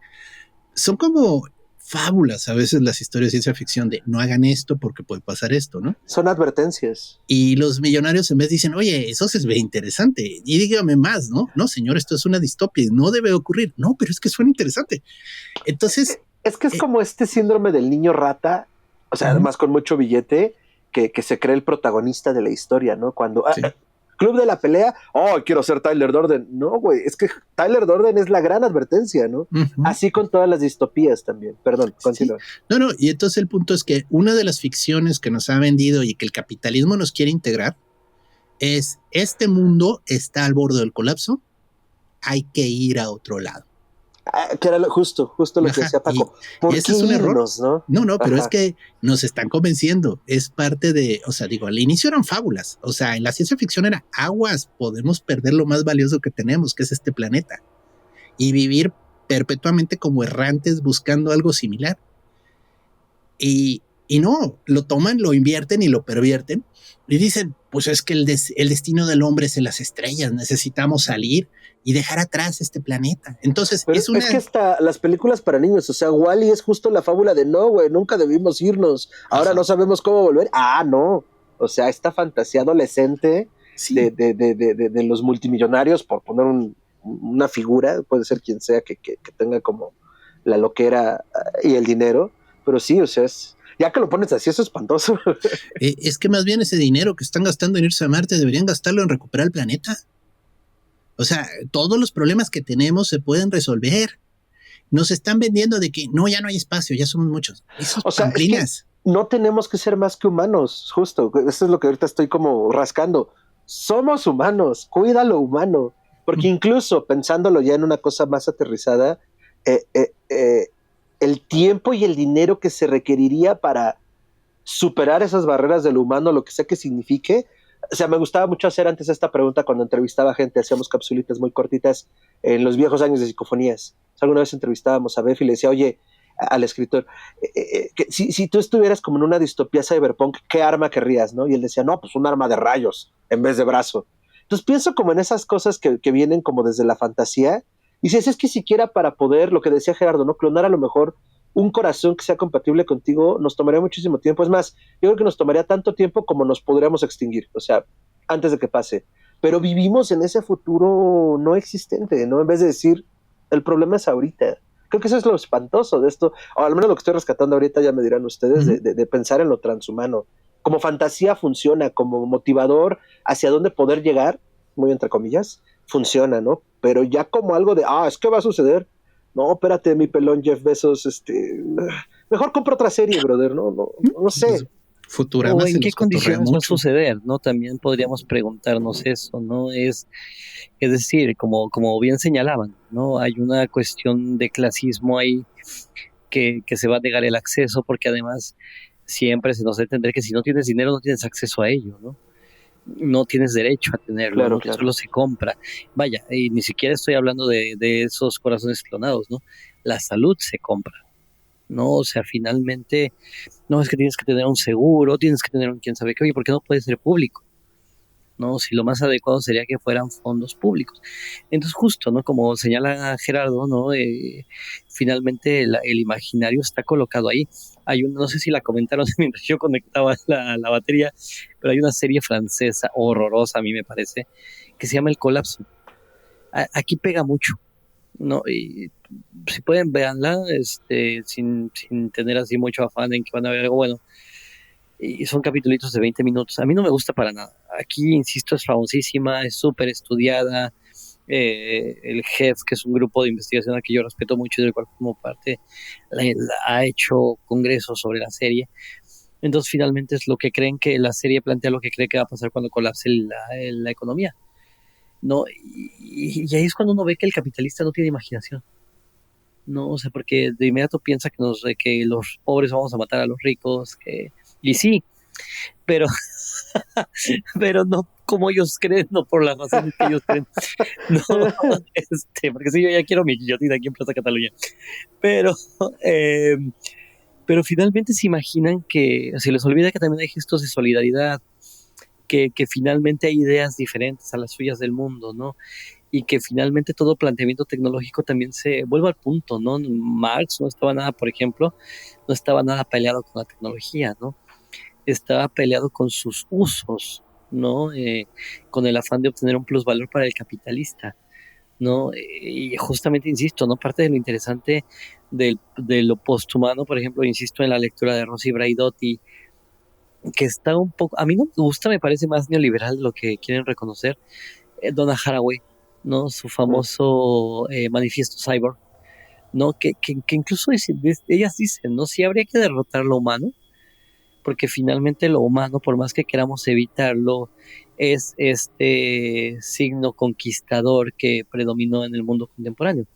son como fábulas a veces las historias de ciencia ficción de no hagan esto porque puede pasar esto, ¿no? Son advertencias. Y los millonarios en vez dicen, oye, eso se ve interesante y dígame más, ¿no? No, señor, esto es una distopia, no debe ocurrir. No, pero es que suena interesante. Entonces... Es que es como este síndrome del niño rata, o sea, además con mucho billete, que se cree el protagonista de la historia, ¿no? Cuando... Sí. Club de la pelea, quiero ser Tyler Durden. No, güey, es que Tyler Durden es la gran advertencia, ¿no? Así con todas las distopías también. Perdón, continúa. Sí. No, y entonces el punto es que una de las ficciones que nos ha vendido y que el capitalismo nos quiere integrar es este mundo está al borde del colapso, hay que ir a otro lado. Que era justo lo que decía Paco. ¿Por ese es un error? No, pero es que nos están convenciendo. Es parte de, o sea, digo, al inicio eran fábulas. O sea, en la ciencia ficción era aguas, podemos perder lo más valioso que tenemos, que es este planeta, y vivir perpetuamente como errantes buscando algo similar. Y no, lo toman, lo invierten y lo pervierten y dicen, pues es que el destino del hombre es en las estrellas, necesitamos salir y dejar atrás este planeta. Entonces, pero es que hasta las películas para niños, o sea, Wall-E es justo la fábula de no, güey, nunca debimos irnos, ahora no sabemos cómo volver. No, o sea, esta fantasía adolescente de los multimillonarios, por poner una figura, puede ser quien sea que tenga como la loquera y el dinero, pero sí, o sea, ya que lo pones así, eso es espantoso. Es que más bien ese dinero que están gastando en irse a Marte deberían gastarlo en recuperar el planeta. O sea, todos los problemas que tenemos se pueden resolver. Nos están vendiendo de que no, ya no hay espacio, ya somos muchos. Esos pamplinas. Es que no tenemos que ser más que humanos, justo. Eso es lo que ahorita estoy como rascando. Somos humanos, cuida lo humano. Porque incluso pensándolo ya en una cosa más aterrizada, el tiempo y el dinero que se requeriría para superar esas barreras del humano, lo que sea que signifique. O sea, me gustaba mucho hacer antes esta pregunta cuando entrevistaba gente, hacíamos capsulitas muy cortitas en los viejos años de Psicofonías. O sea, alguna vez entrevistábamos a Beff y le decía, oye, al escritor, que si tú estuvieras como en una distopía cyberpunk, ¿qué arma querrías, no? Y él decía, no, pues un arma de rayos en vez de brazo. Entonces pienso como en esas cosas que vienen como desde la fantasía. Y si es que siquiera para poder, lo que decía Gerardo, ¿no? Clonar a lo mejor un corazón que sea compatible contigo nos tomaría muchísimo tiempo. Es más, yo creo que nos tomaría tanto tiempo como nos podríamos extinguir, o sea, antes de que pase. Pero vivimos en ese futuro no existente, ¿no? En vez de decir, el problema es ahorita. Creo que eso es lo espantoso de esto, o al menos lo que estoy rescatando ahorita, ya me dirán ustedes, de pensar en lo transhumano. Como fantasía funciona, como motivador hacia dónde poder llegar, muy entre comillas, funciona, ¿no? Pero ya como algo de, es que va a suceder. No, espérate, mi pelón Jeff Bezos, mejor compra otra serie, brother, no sé. Futurama. ¿O en qué condiciones va a suceder? ¿No? También podríamos preguntarnos eso, ¿no? Es decir, como bien señalaban, ¿no? Hay una cuestión de clasismo ahí que se va a negar el acceso, porque además siempre se nos debe entender que si no tienes dinero no tienes acceso a ello, ¿no? No tienes derecho a tenerlo, claro, ¿no? Claro. Solo se compra. Vaya, y ni siquiera estoy hablando de esos corazones clonados, ¿no? La salud se compra, ¿no? O sea, finalmente, no es que tienes que tener un seguro, tienes que tener un quién sabe qué, oye, ¿por qué no puede ser público? ¿no? Si lo más adecuado sería que fueran fondos públicos. Entonces, justo, ¿no? Como señala Gerardo, ¿no? Finalmente el imaginario está colocado ahí. No sé si la comentaron mientras yo conectaba la batería, pero hay una serie francesa horrorosa, a mí me parece, que se llama El Colapso. Aquí pega mucho, ¿no? Y si pueden, véanla, sin tener así mucho afán en que van a ver algo bueno. Y son capítulos de 20 minutos. A mí no me gusta para nada. Aquí, insisto, es famosísima, es súper estudiada. El GEF, que es un grupo de investigación al que yo respeto mucho y del cual como parte, ha hecho congresos sobre la serie. Entonces, finalmente es lo que creen que la serie plantea, lo que cree que va a pasar cuando colapse la economía, ¿no? Y ahí es cuando uno ve que el capitalista no tiene imaginación, ¿no? O sea, porque de inmediato piensa que los pobres vamos a matar a los ricos, y sí, pero, pero no como ellos creen, no por las razones que ellos creen, no, porque si yo ya quiero mi guillotina aquí en Plaza Cataluña, pero, eh, pero finalmente se imaginan que, se les olvida que también hay gestos de solidaridad, que finalmente hay ideas diferentes a las suyas del mundo, ¿no? Y que finalmente todo planteamiento tecnológico también se vuelve al punto, ¿no? Marx no estaba nada, por ejemplo, no estaba nada peleado con la tecnología, ¿no? Estaba peleado con sus usos, ¿no? Con el afán de obtener un plusvalor para el capitalista, ¿no? Y justamente, insisto, ¿no? Parte de lo interesante de lo posthumano, por ejemplo, insisto en la lectura de Rossi Braidotti, que está un poco, a mí no me gusta, me parece más neoliberal de lo que quieren reconocer, Donna Haraway, ¿no? Su famoso manifiesto cyborg, ¿no? Que incluso ellas dicen, ¿no? Si habría que derrotar lo humano, porque finalmente lo humano, por más que queramos evitarlo, es este signo conquistador que predominó en el mundo contemporáneo.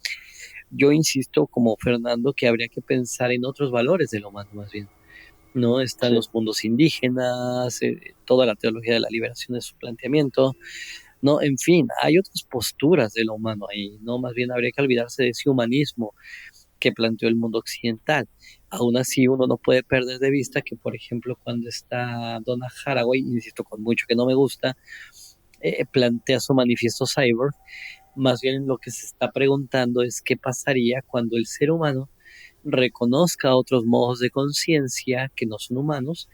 Yo insisto, como Fernando, que habría que pensar en otros valores del humano más bien. ¿No? Están Sí. los mundos indígenas, toda la teología de la liberación de su planteamiento, ¿no? En fin, hay otras posturas de lo humano ahí, ¿no? Más bien habría que olvidarse de ese humanismo que planteó el mundo occidental. Aún así, uno no puede perder de vista que, por ejemplo, cuando está Donna Haraway, insisto con mucho que no me gusta, plantea su manifiesto cyborg, más bien lo que se está preguntando es qué pasaría cuando el ser humano reconozca otros modos de conciencia que no son humanos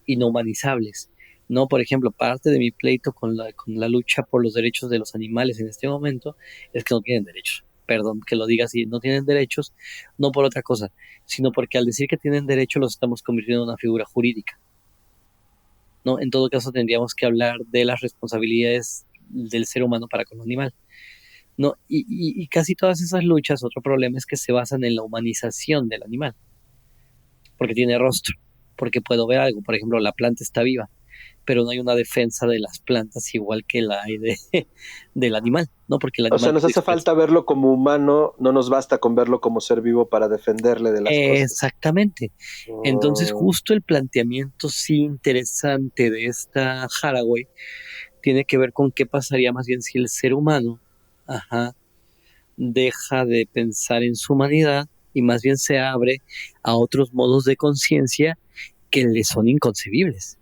y no humanizables. No, por ejemplo, parte de mi pleito con la lucha por los derechos de los animales en este momento es que no tienen derechos. Perdón que lo diga así, no tienen derechos, no por otra cosa, sino porque al decir que tienen derechos los estamos convirtiendo en una figura jurídica. ¿No? En todo caso tendríamos que hablar de las responsabilidades del ser humano para con el animal. ¿No? Y casi todas esas luchas, otro problema es que se basan en la humanización del animal, porque tiene rostro, porque puedo ver algo, por ejemplo, la planta está viva, pero no hay una defensa de las plantas igual que la hay del animal, ¿no? Porque el O animal sea, nos puede hace expresar. falta verlo como humano, no nos basta con verlo como ser vivo para defenderle de las cosas. Exactamente. Entonces, Oh, justo el planteamiento sí interesante de esta Haraway tiene que ver con qué pasaría más bien si el ser humano, ajá, deja de pensar en su humanidad y más bien se abre a otros modos de conciencia que le son inconcebibles.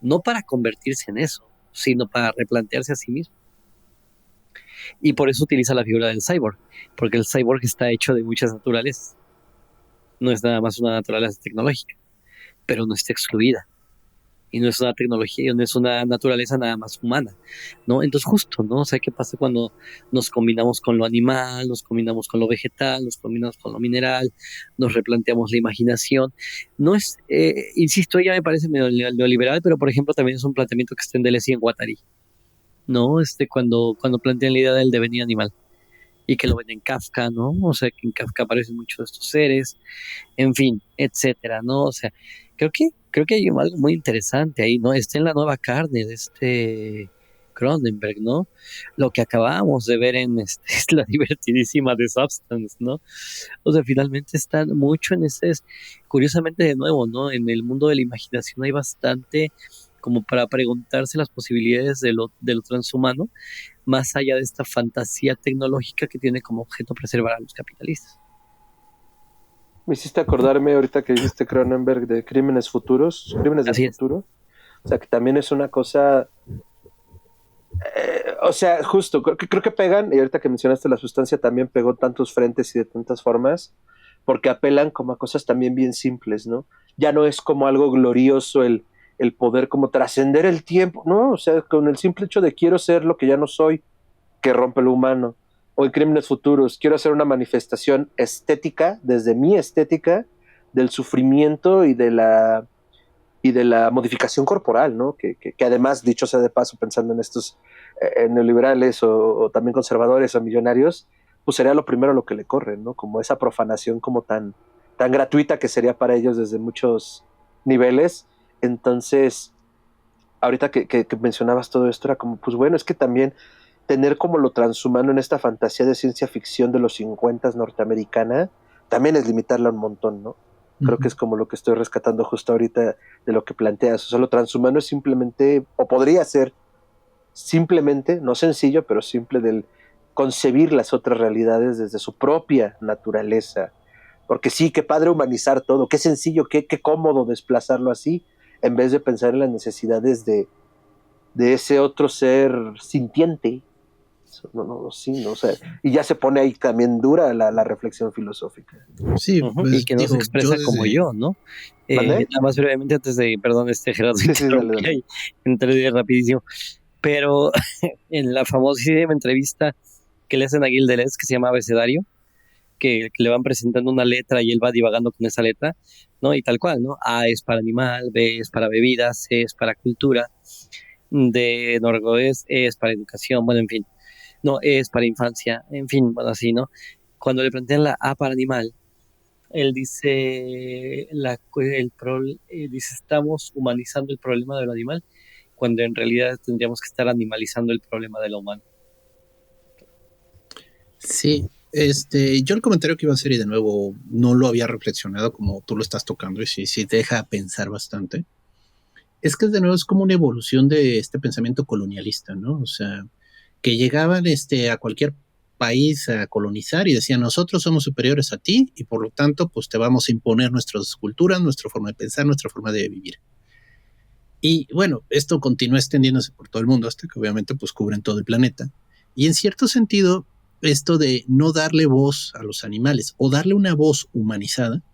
No para convertirse en eso, sino para replantearse a sí mismo. Y por eso utiliza la figura del cyborg, porque el cyborg está hecho de muchas naturalezas. No es nada más una naturaleza tecnológica, pero no está excluida. Y no es una tecnología, no es una naturaleza nada más humana, ¿no? Entonces justo, ¿no? O sea, ¿qué pasa cuando nos combinamos con lo animal, nos combinamos con lo vegetal, nos combinamos con lo mineral, nos replanteamos la imaginación? No es, insisto, ella me parece medio neoliberal, pero por ejemplo también es un planteamiento que está en Deleuze y en Guattari, ¿no? Cuando plantean la idea del devenir animal y que lo ven en Kafka, ¿no? O sea, que en Kafka aparecen muchos de estos seres, en fin, etcétera, ¿no? O sea, creo que hay algo muy interesante ahí, ¿no? Está en la nueva carne de este Cronenberg, ¿no? Lo que acabamos de ver en es la divertidísima de Substance, ¿no? O sea, finalmente están mucho en curiosamente de nuevo, ¿no? En el mundo de la imaginación hay bastante como para preguntarse las posibilidades de lo transhumano, más allá de esta fantasía tecnológica que tiene como objeto preservar a los capitalistas. me hiciste acordarme ahorita que dijiste Cronenberg de Crímenes Futuros, Crímenes del Así es. Futuro. O sea, que también es una cosa O sea, justo, creo que pegan, y ahorita que mencionaste la sustancia también pegó tantos frentes y de tantas formas, porque apelan como a cosas también bien simples, ¿no? Ya no es como algo glorioso el poder como trascender el tiempo, ¿no? O sea, con el simple hecho de quiero ser lo que ya no soy, que rompe lo humano. O en Crímenes Futuros, quiero hacer una manifestación estética, desde mi estética, del sufrimiento y de la modificación corporal, ¿no? Que además, dicho sea de paso, pensando en estos neoliberales o también conservadores o millonarios, pues sería lo primero a lo que le corre, ¿no? Como esa profanación como tan gratuita que sería para ellos desde muchos niveles. Entonces, ahorita que mencionabas todo esto, era como, pues bueno, es que también tener como lo transhumano en esta fantasía de ciencia ficción de los 50 norteamericana, también es limitarla un montón, ¿no? Creo que es como lo que estoy rescatando justo ahorita de lo que planteas. O sea, lo transhumano es simplemente, o podría ser simplemente, no sencillo, pero simple del concebir las otras realidades desde su propia naturaleza. Porque sí, qué padre humanizar todo, qué sencillo, qué cómodo desplazarlo así, en vez de pensar en las necesidades de ese otro ser sintiente. No, sí, no, o sea, y ya se pone ahí también dura la reflexión filosófica. Sí, Y pues que no se digo, yo expresa como desde... yo, ¿no? ¿Vale? Nada más brevemente antes de, perdón, Gerardo, Sí, sí, dale, interrumpí dale. ahí, entré rapidísimo, pero en la famosísima entrevista que le hacen a Gil Deleuze, que se llama Abecedario, que le van presentando una letra y él va divagando con esa letra, ¿no? Y tal cual, ¿no? A es para animal, B es para bebidas, C es para cultura, D noroeste es para educación, bueno, en fin, no, E es para infancia, en fin, bueno, así, ¿no? Cuando le plantean la A para animal, él dice, dice, estamos humanizando el problema del animal, cuando en realidad tendríamos que estar animalizando el problema de la humana. Sí, yo el comentario que iba a hacer y de nuevo no lo había reflexionado como tú lo estás tocando y sí, sí te deja pensar bastante. Es que de nuevo es como una evolución de este pensamiento colonialista, ¿no? O sea, que llegaban a cualquier país a colonizar y decían nosotros somos superiores a ti y por lo tanto pues te vamos a imponer nuestras culturas, nuestra forma de pensar, nuestra forma de vivir. Y bueno, esto continúa extendiéndose por todo el mundo hasta que obviamente pues cubren todo el planeta. Y en cierto sentido, esto de no darle voz a los animales o darle una voz humanizada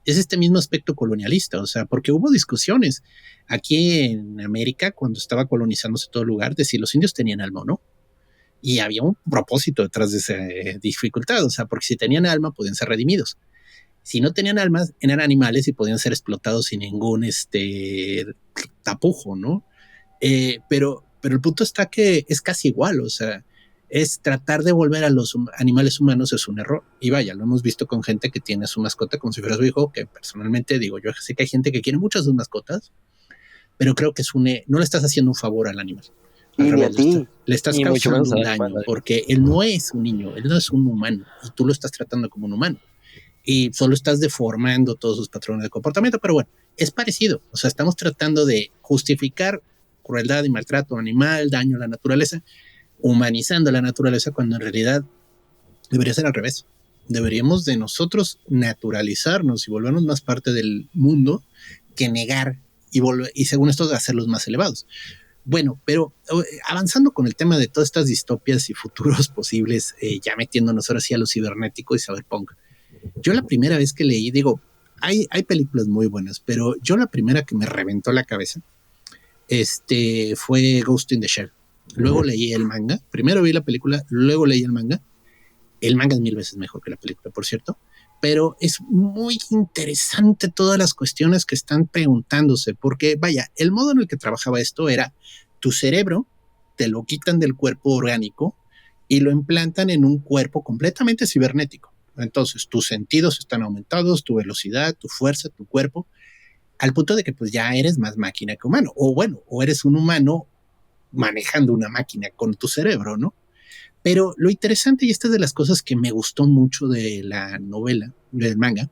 es este mismo aspecto colonialista, o sea, porque hubo discusiones aquí en América cuando estaba colonizándose todo el lugar de si los indios tenían alma o no. Y había un propósito detrás de esa dificultad, o sea, porque si tenían alma podían ser redimidos. Si no tenían almas, eran animales y podían ser explotados sin ningún tapujo, ¿no? Pero el punto está que es casi igual, o sea, es tratar de volver a los animales humanos es un error. Y vaya, lo hemos visto con gente que tiene a su mascota como si fuera su hijo, que personalmente digo, yo sé que hay gente que quiere muchas de sus mascotas, pero creo que no le estás haciendo un favor al animal. Al Y ni revés, a ti. le estás Y mucho menos causando al un animal, daño, además. porque él no es un niño, él no es un humano, y tú lo estás tratando como un humano. Y solo estás deformando todos sus patrones de comportamiento, pero bueno, es parecido. O sea, estamos tratando de justificar crueldad y maltrato animal, daño a la naturaleza, humanizando la naturaleza cuando en realidad debería ser al revés. Deberíamos de nosotros naturalizarnos y volvernos más parte del mundo que negar y según esto hacerlos más elevados. Bueno, pero avanzando con el tema de todas estas distopias y futuros posibles, ya metiéndonos ahora sí a lo cibernético y cyberpunk. Yo la primera vez que leí, digo, hay películas muy buenas, pero yo la primera que me reventó la cabeza fue Ghost in the Shell. Luego leí el manga. Primero vi la película, luego leí el manga. El manga es 1000 veces mejor que la película, por cierto. Pero es muy interesante todas las cuestiones que están preguntándose, porque vaya, el modo en el que trabajaba esto era tu cerebro, te lo quitan del cuerpo orgánico y lo implantan en un cuerpo completamente cibernético. Entonces, tus sentidos están aumentados, tu velocidad, tu fuerza, tu cuerpo, al punto de que pues ya eres más máquina que humano. O bueno, o eres un humano manejando una máquina con tu cerebro, ¿no? Pero lo interesante, y esta es de las cosas que me gustó mucho de la novela, del manga,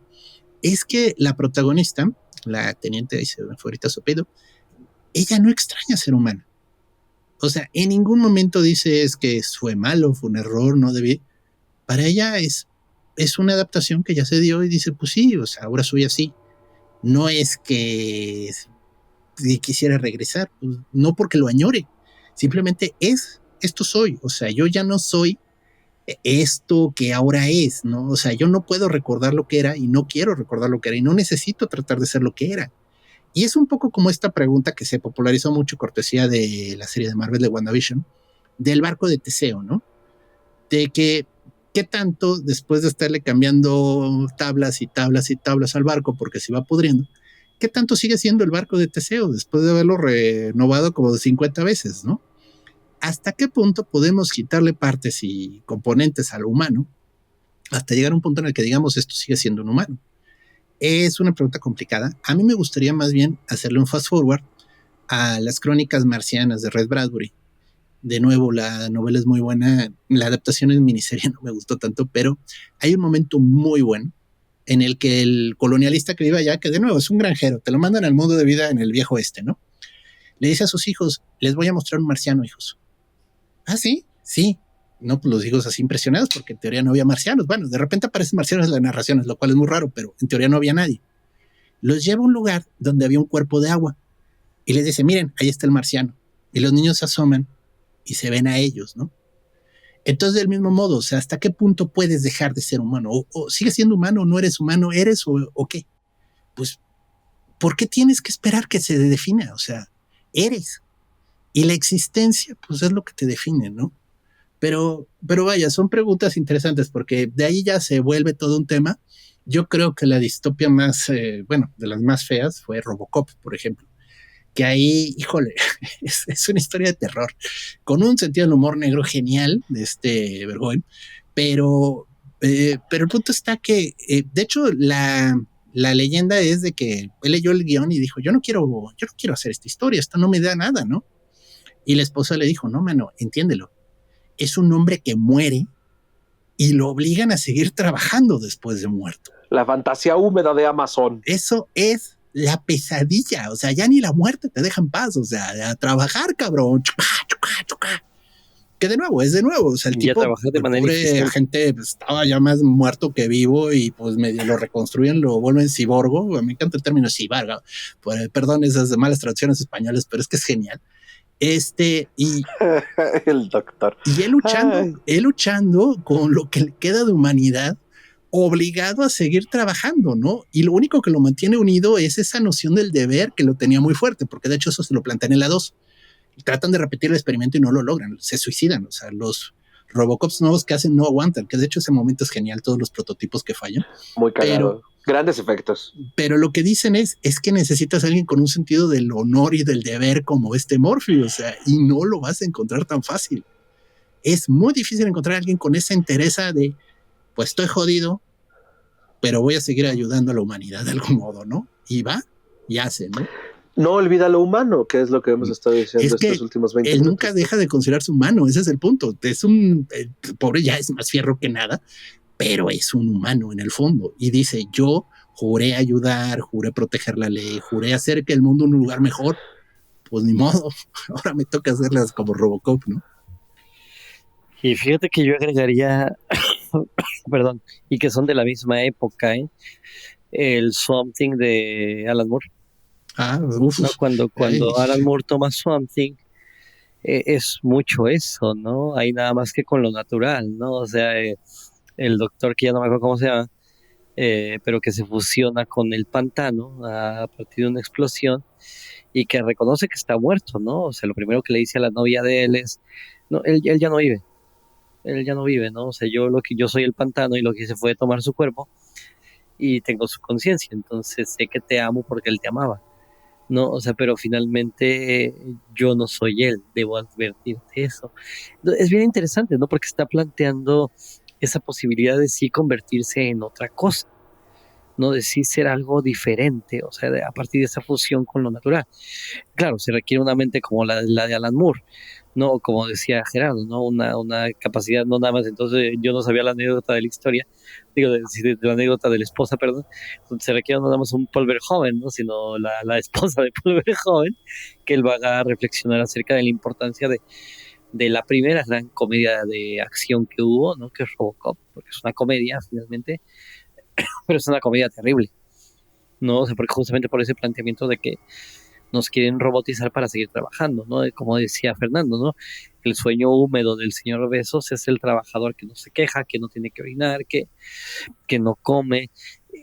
es que la protagonista, la teniente, dice, ahorita su pedo, ella no extraña ser humana. O sea, en ningún momento dice es que fue malo, fue un error, no debí. Para ella es una adaptación que ya se dio y dice, pues sí, o sea, ahora soy así. No es que quisiera regresar, pues, no porque lo añore, simplemente esto soy, o sea, yo ya no soy esto que ahora es, ¿no? O sea, yo no puedo recordar lo que era y no quiero recordar lo que era y no necesito tratar de ser lo que era. Y es un poco como esta pregunta que se popularizó mucho cortesía de la serie de Marvel de WandaVision, del barco de Teseo, ¿no? De que qué tanto después de estarle cambiando tablas y tablas y tablas al barco porque se va pudriendo, qué tanto sigue siendo el barco de Teseo después de haberlo renovado como 50 veces, ¿no? ¿Hasta qué punto podemos quitarle partes y componentes al humano hasta llegar a un punto en el que digamos esto sigue siendo un humano? Es una pregunta complicada. A mí me gustaría más bien hacerle un fast forward a las crónicas marcianas de Red Bradbury. De nuevo, la novela es muy buena. La adaptación en miniserie no me gustó tanto, pero hay un momento muy bueno en el que el colonialista que vive allá, que de nuevo es un granjero, te lo mandan al mundo de vida en el viejo este, ¿no? Le dice a sus hijos, les voy a mostrar un marciano, hijos. Ah, sí, sí. No, pues los hijos así impresionados porque en teoría no había marcianos. Bueno, de repente aparecen marcianos en las narraciones, lo cual es muy raro, pero en teoría no había nadie. Los lleva a un lugar donde había un cuerpo de agua y les dice, miren, ahí está el marciano. Y los niños se asoman y se ven a ellos, ¿no? Entonces, del mismo modo, o sea, ¿hasta qué punto puedes dejar de ser humano? O sigues siendo humano, o no eres humano, eres o qué? Pues, ¿por qué tienes que esperar que se defina? O sea, eres. Y la existencia, pues es lo que te define, ¿no? Pero vaya, son preguntas interesantes porque de ahí ya se vuelve todo un tema. Yo creo que la distopia más, bueno, de las más feas fue Robocop, por ejemplo. Que ahí, híjole, es una historia de terror, con un sentido del humor negro genial de este Verhoeven, pero el punto está que, de hecho, la leyenda es de que él leyó el guión y dijo, yo no quiero hacer esta historia, esto no me da nada, ¿no? Y la esposa le dijo, no, mano, entiéndelo, es un hombre que muere y lo obligan a seguir trabajando después de muerto. La fantasía húmeda de Amazon. Eso es la pesadilla, o sea, ya ni la muerte te deja en paz, o sea, a trabajar, cabrón. Que de nuevo, o sea, el tipo, de el pobre agente pues, estaba ya más muerto que vivo y pues medio lo reconstruyen, lo vuelven ciborgo. Me encanta el término cibarga, perdón esas malas traducciones españolas, pero es que es genial. Y el doctor. Y él luchando con lo que le queda de humanidad, obligado a seguir trabajando, ¿no? Y lo único que lo mantiene unido es esa noción del deber que lo tenía muy fuerte, porque de hecho eso se lo plantean en la 2. Tratan de repetir el experimento y no lo logran, se suicidan, o sea, los Robocops nuevos que hacen no aguantan, que de hecho ese momento es genial, todos los prototipos que fallan. Muy cagado. Grandes efectos. Pero lo que dicen es que necesitas a alguien con un sentido del honor y del deber como este Morpheus, o sea, y no lo vas a encontrar tan fácil. Es muy difícil encontrar a alguien con esa entereza de, pues estoy jodido, pero voy a seguir ayudando a la humanidad de algún modo, ¿no? Y va y hace, ¿no? No olvida lo humano, que es lo que hemos estado diciendo estos últimos 20 él minutos. Nunca deja de considerarse humano, ese es el punto. Es el pobre ya es más fierro que nada, pero es un humano en el fondo. Y dice, yo juré ayudar, juré proteger la ley, juré hacer que el mundo un lugar mejor. Pues ni modo, ahora me toca hacerlas como Robocop, ¿no? Y fíjate que yo agregaría, perdón, y que son de la misma época, el Swamp Thing de Alan Moore. ¿No? Cuando Alan Moore toma Swamp Thing, es mucho eso, ¿no? Hay nada más que con lo natural, ¿no? O sea, el doctor que ya no me acuerdo cómo se llama, pero que se fusiona con el pantano a partir de una explosión y que reconoce que está muerto, ¿no? O sea, lo primero que le dice a la novia de él es, no, él ya no vive. Él ya no vive, ¿no? O sea, yo soy el pantano y lo que hice fue tomar su cuerpo y tengo su conciencia, entonces sé que te amo porque él te amaba, ¿no? O sea, pero finalmente yo no soy él, debo advertirte eso. Es bien interesante, ¿no? Porque está planteando esa posibilidad de sí convertirse en otra cosa, ¿no? De sí ser algo diferente, o sea, a partir de esa fusión con lo natural. Claro, se requiere una mente como la de Alan Moore, ¿no? Como decía Gerardo, ¿no? Una capacidad, no nada más, entonces yo no sabía la anécdota de la historia, digo, de la anécdota de la esposa, perdón, se requiere no nada más un Paul Verhoeven, ¿no? Sino la esposa de Paul Verhoeven, que él va a reflexionar acerca de la importancia de la primera gran comedia de acción que hubo, ¿no? Que es Robocop, porque es una comedia finalmente, pero es una comedia terrible, ¿no? O sea, porque justamente por ese planteamiento de que nos quieren robotizar para seguir trabajando, ¿no? Como decía Fernando, ¿no? El sueño húmedo del señor Bezos es el trabajador que no se queja, que no tiene que orinar, que no come.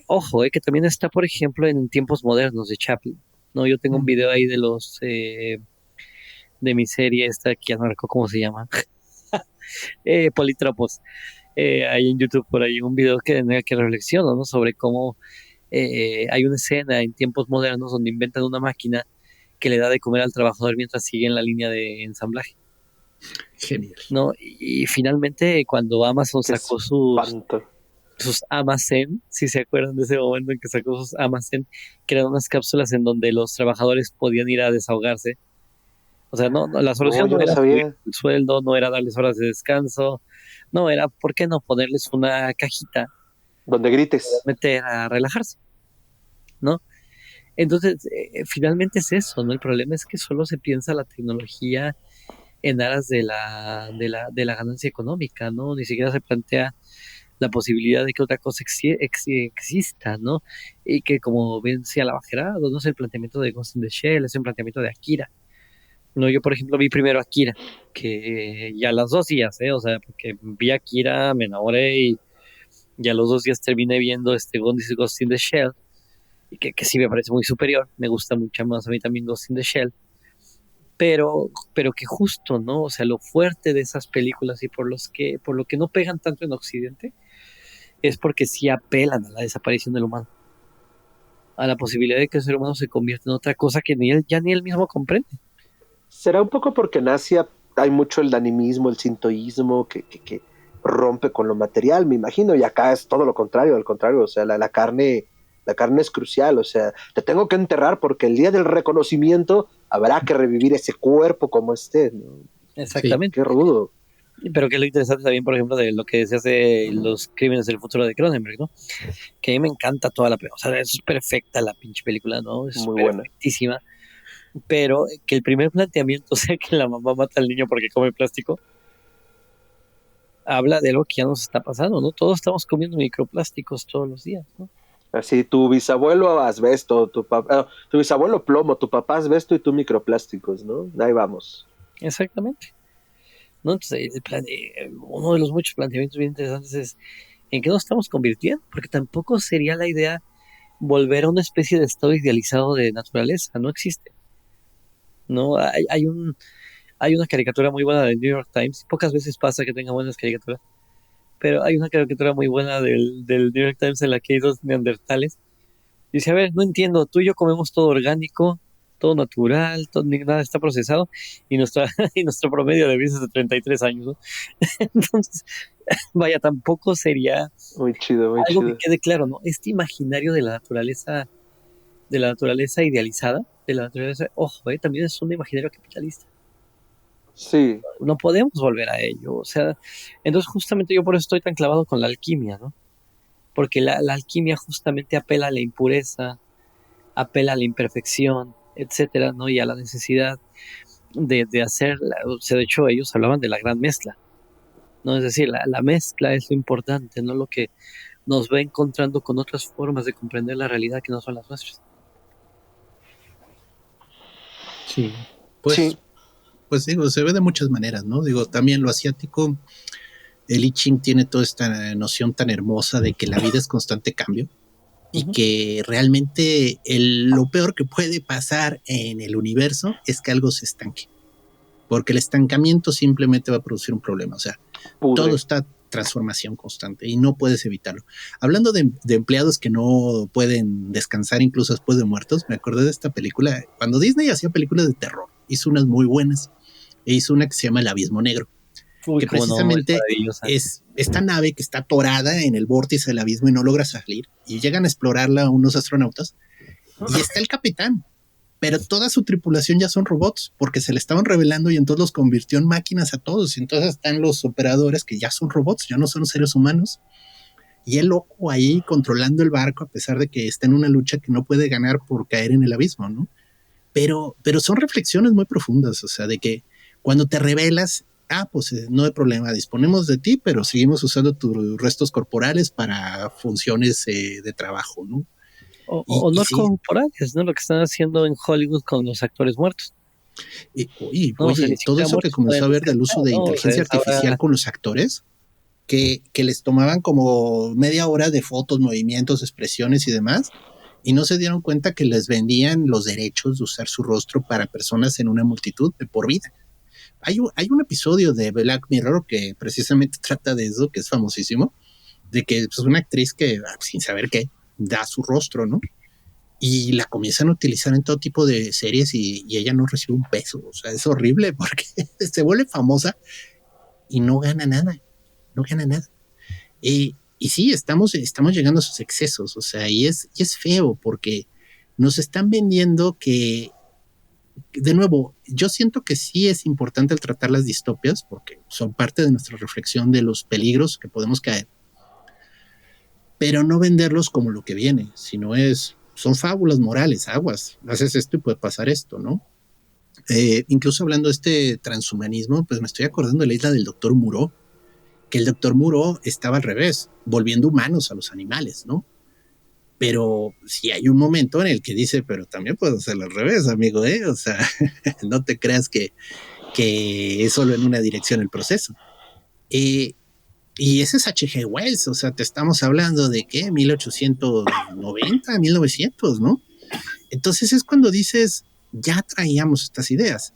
Ojo, que también está, por ejemplo, en Tiempos Modernos de Chaplin, ¿no? Yo tengo un video ahí de mi serie esta, que ya no recuerdo cómo se llama, Politropos, ahí en YouTube, por ahí, un video en el que reflexiono, ¿no? Sobre cómo hay una escena en Tiempos Modernos donde inventan una máquina que le da de comer al trabajador mientras sigue en la línea de ensamblaje. Genial. ¿No? Y finalmente, cuando Amazon sacó sus Amazon, si se acuerdan de ese momento en que sacó sus Amazon, que eran unas cápsulas en donde los trabajadores podían ir a desahogarse. O sea, no la solución no era subir el sueldo, no era darles horas de descanso, no, era, ¿por qué no ponerles una cajita donde grites, meter a relajarse, ¿no? Entonces, finalmente es eso, ¿no? El problema es que solo se piensa la tecnología en aras de la ganancia económica, ¿no? Ni siquiera se plantea la posibilidad de que otra cosa exista, ¿no? Y que, como bien decía la Bajerado, no es el planteamiento de Ghost in the Shell, es el planteamiento de Akira. No, yo, por ejemplo, vi primero Akira, que ya a las 2 días, o sea, porque vi Akira, me enamoré y a los 2 días terminé viendo Ghost in the Shell, y que sí me parece muy superior, me gusta mucho más a mí también Ghost in the Shell, pero que justo, ¿no? O sea, lo fuerte de esas películas y por lo que no pegan tanto en Occidente, es porque sí apelan a la desaparición del humano, a la posibilidad de que el ser humano se convierta en otra cosa que ya ni él mismo comprende. Será un poco porque en Asia hay mucho el animismo, el sintoísmo que rompe con lo material, me imagino, y acá es todo lo contrario, al contrario, o sea, la carne es crucial, o sea, te tengo que enterrar porque el día del reconocimiento habrá que revivir ese cuerpo como esté, ¿no? Exactamente. Sí, qué rudo. Pero que es lo interesante también, por ejemplo, de lo que se hace Los Crímenes del Futuro de Cronenberg, ¿no? Que a mí me encanta toda la película, o sea, es perfecta la pinche película, ¿no? Es muy buena. Perfectísima. Pero que el primer planteamiento sea que la mamá mata al niño porque come plástico, habla de algo que ya nos está pasando, ¿no? Todos estamos comiendo microplásticos todos los días, ¿no? Así, tu bisabuelo asbesto, tu bisabuelo plomo, tu papá asbesto y tú microplásticos, ¿no? Ahí vamos. Exactamente. ¿No? Entonces, uno de los muchos planteamientos bien interesantes es ¿en qué nos estamos convirtiendo? Porque tampoco sería la idea volver a una especie de estado idealizado de naturaleza, no existe. ¿No? Hay una caricatura muy buena del New York Times, pocas veces pasa que tenga buenas caricaturas, pero hay una caricatura muy buena del New York Times en la que hay dos neandertales. Dice, a ver, no entiendo, tú y yo comemos todo orgánico, todo natural, nada está procesado, y nuestro promedio de vida es de 33 años, ¿no? Entonces, vaya, tampoco sería muy chido, algo que quede claro, ¿no? Este imaginario de la naturaleza idealizada, de la naturaleza, ojo, también es un imaginario capitalista. Sí. No podemos volver a ello, o sea, entonces justamente yo por eso estoy tan clavado con la alquimia, ¿no? Porque la alquimia justamente apela a la impureza, apela a la imperfección, etcétera, ¿no? Y a la necesidad de hacer, o sea, de hecho ellos hablaban de la gran mezcla, ¿no? Es decir, la mezcla es lo importante, no lo que nos va encontrando con otras formas de comprender la realidad que no son las nuestras. Sí, pues digo, se ve de muchas maneras, ¿no? Digo, también lo asiático, el I Ching tiene toda esta noción tan hermosa de que la vida es constante cambio y que realmente lo peor que puede pasar en el universo es que algo se estanque, porque el estancamiento simplemente va a producir un problema, o sea, todo está transformación constante y no puedes evitarlo. Hablando de empleados que no pueden descansar incluso después de muertos, me acordé de esta película, cuando Disney hacía películas de terror, hizo unas muy buenas, e hizo una que se llama El Abismo Negro, que precisamente es esta nave que está atorada en el vórtice del abismo y no logra salir, y llegan a explorarla unos astronautas, y está el capitán, pero toda su tripulación ya son robots, porque se le estaban revelando y entonces los convirtió en máquinas a todos, y entonces están los operadores que ya son robots, ya no son seres humanos, y el loco ahí controlando el barco a pesar de que está en una lucha que no puede ganar por caer en el abismo, ¿no? Pero son reflexiones muy profundas, o sea, de que cuando te revelas, pues no hay problema, disponemos de ti, pero seguimos usando tus restos corporales para funciones de trabajo, ¿no? O no sí, corporales, ¿no? Lo que están haciendo en Hollywood con los actores muertos. No, o sea, ni oye, todo siquiera eso que muertos comenzó a pueden ver del uso rescatar, de ¿no? O sea, inteligencia es artificial ahora con los actores, que les tomaban como media hora de fotos, movimientos, expresiones y demás, y no se dieron cuenta que les vendían los derechos de usar su rostro para personas en una multitud de por vida. Hay un episodio de Black Mirror que precisamente trata de eso, que es famosísimo, de que pues, una actriz que, sin saber qué, da su rostro, ¿no? Y la comienzan a utilizar en todo tipo de series y ella no recibe un peso. O sea, es horrible porque se vuelve famosa y no gana nada, no gana nada. Y sí, estamos llegando a esos excesos, o sea, y es feo porque nos están vendiendo que, de nuevo, yo siento que sí es importante el tratar las distopias porque son parte de nuestra reflexión de los peligros que podemos caer, pero no venderlos como lo que viene, sino son fábulas morales, aguas, haces esto y puede pasar esto, ¿no? Incluso hablando de este transhumanismo, pues me estoy acordando de la isla del Doctor Moreau, que el Doctor Moreau estaba al revés, volviendo humanos a los animales, ¿no? Pero sí hay un momento en el que dice, pero también puedo hacerlo al revés, amigo, ¿eh? O sea, no te creas que es solo en una dirección el proceso. Eh, y ese es H.G. Wells, o sea, te estamos hablando de ¿qué? 1890, 1900, ¿no? Entonces es cuando dices, ya traíamos estas ideas.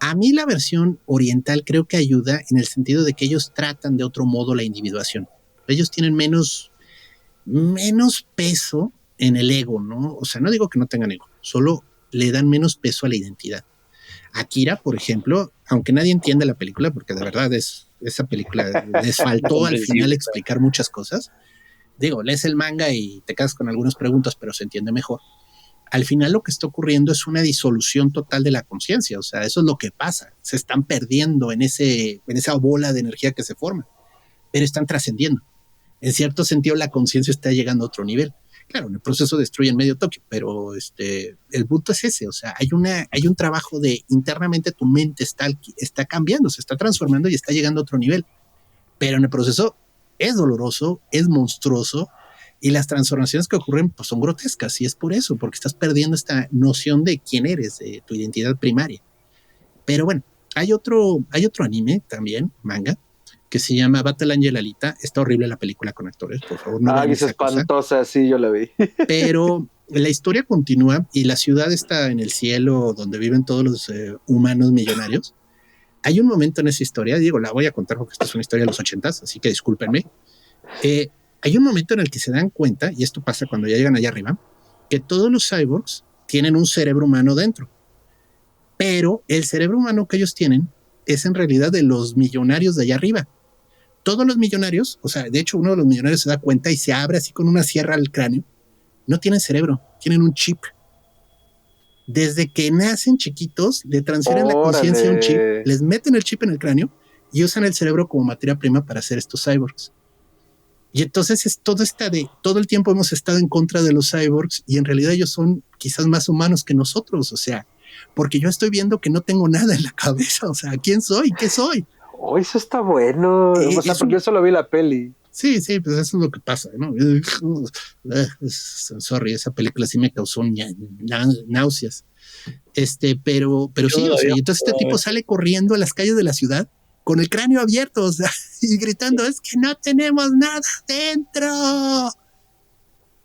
A mí la versión oriental creo que ayuda en el sentido de que ellos tratan de otro modo la individuación. Ellos tienen menos peso en el ego, ¿no? O sea, no digo que no tengan ego, solo le dan menos peso a la identidad. Akira, por ejemplo, aunque nadie entiende la película, porque de verdad esa película les faltó al final explicar muchas cosas. Digo, lees el manga y te quedas con algunas preguntas, pero se entiende mejor. Al final lo que está ocurriendo es una disolución total de la conciencia, o sea, eso es lo que pasa. Se están perdiendo en esa bola de energía que se forma, pero están trascendiendo. En cierto sentido, la conciencia está llegando a otro nivel. Claro, en el proceso destruyen medio Tokio, pero el punto es ese, o sea, hay un trabajo de internamente tu mente está cambiando, se está transformando y está llegando a otro nivel, pero en el proceso es doloroso, es monstruoso y las transformaciones que ocurren pues, son grotescas y es por eso, porque estás perdiendo esta noción de quién eres, de tu identidad primaria. Pero bueno, hay otro anime también, manga, que se llama Battle Angel Alita. Está horrible la película con actores, por favor, no vean Es esa cosa. espantosa, sí, yo la vi. Pero la historia continúa y la ciudad está en el cielo donde viven todos los humanos millonarios. Hay un momento en esa historia, digo, la voy a contar porque esta es una historia de los 80s, así que discúlpenme. Hay un momento en el que se dan cuenta, y esto pasa cuando ya llegan allá arriba, que todos los cyborgs tienen un cerebro humano dentro. Pero el cerebro humano que ellos tienen es en realidad de los millonarios de allá arriba. Todos los millonarios, o sea, de hecho uno de los millonarios se da cuenta y se abre así con una sierra al cráneo, no tienen cerebro, tienen un chip. Desde que nacen chiquitos, le transfieren la conciencia a un chip, les meten el chip en el cráneo y usan el cerebro como materia prima para hacer estos cyborgs. Y entonces es todo el tiempo hemos estado en contra de los cyborgs y en realidad ellos son quizás más humanos que nosotros, o sea, porque yo estoy viendo que no tengo nada en la cabeza, o sea, ¿quién soy? ¿Qué soy? Eso está bueno, o sea, porque yo solo vi la peli. Sí, pues eso es lo que pasa, ¿no? Sorry, esa película sí me causó náuseas. Pero sí, o sea, y entonces este tipo sale corriendo a las calles de la ciudad con el cráneo abierto, o sea, y gritando, es que no tenemos nada dentro.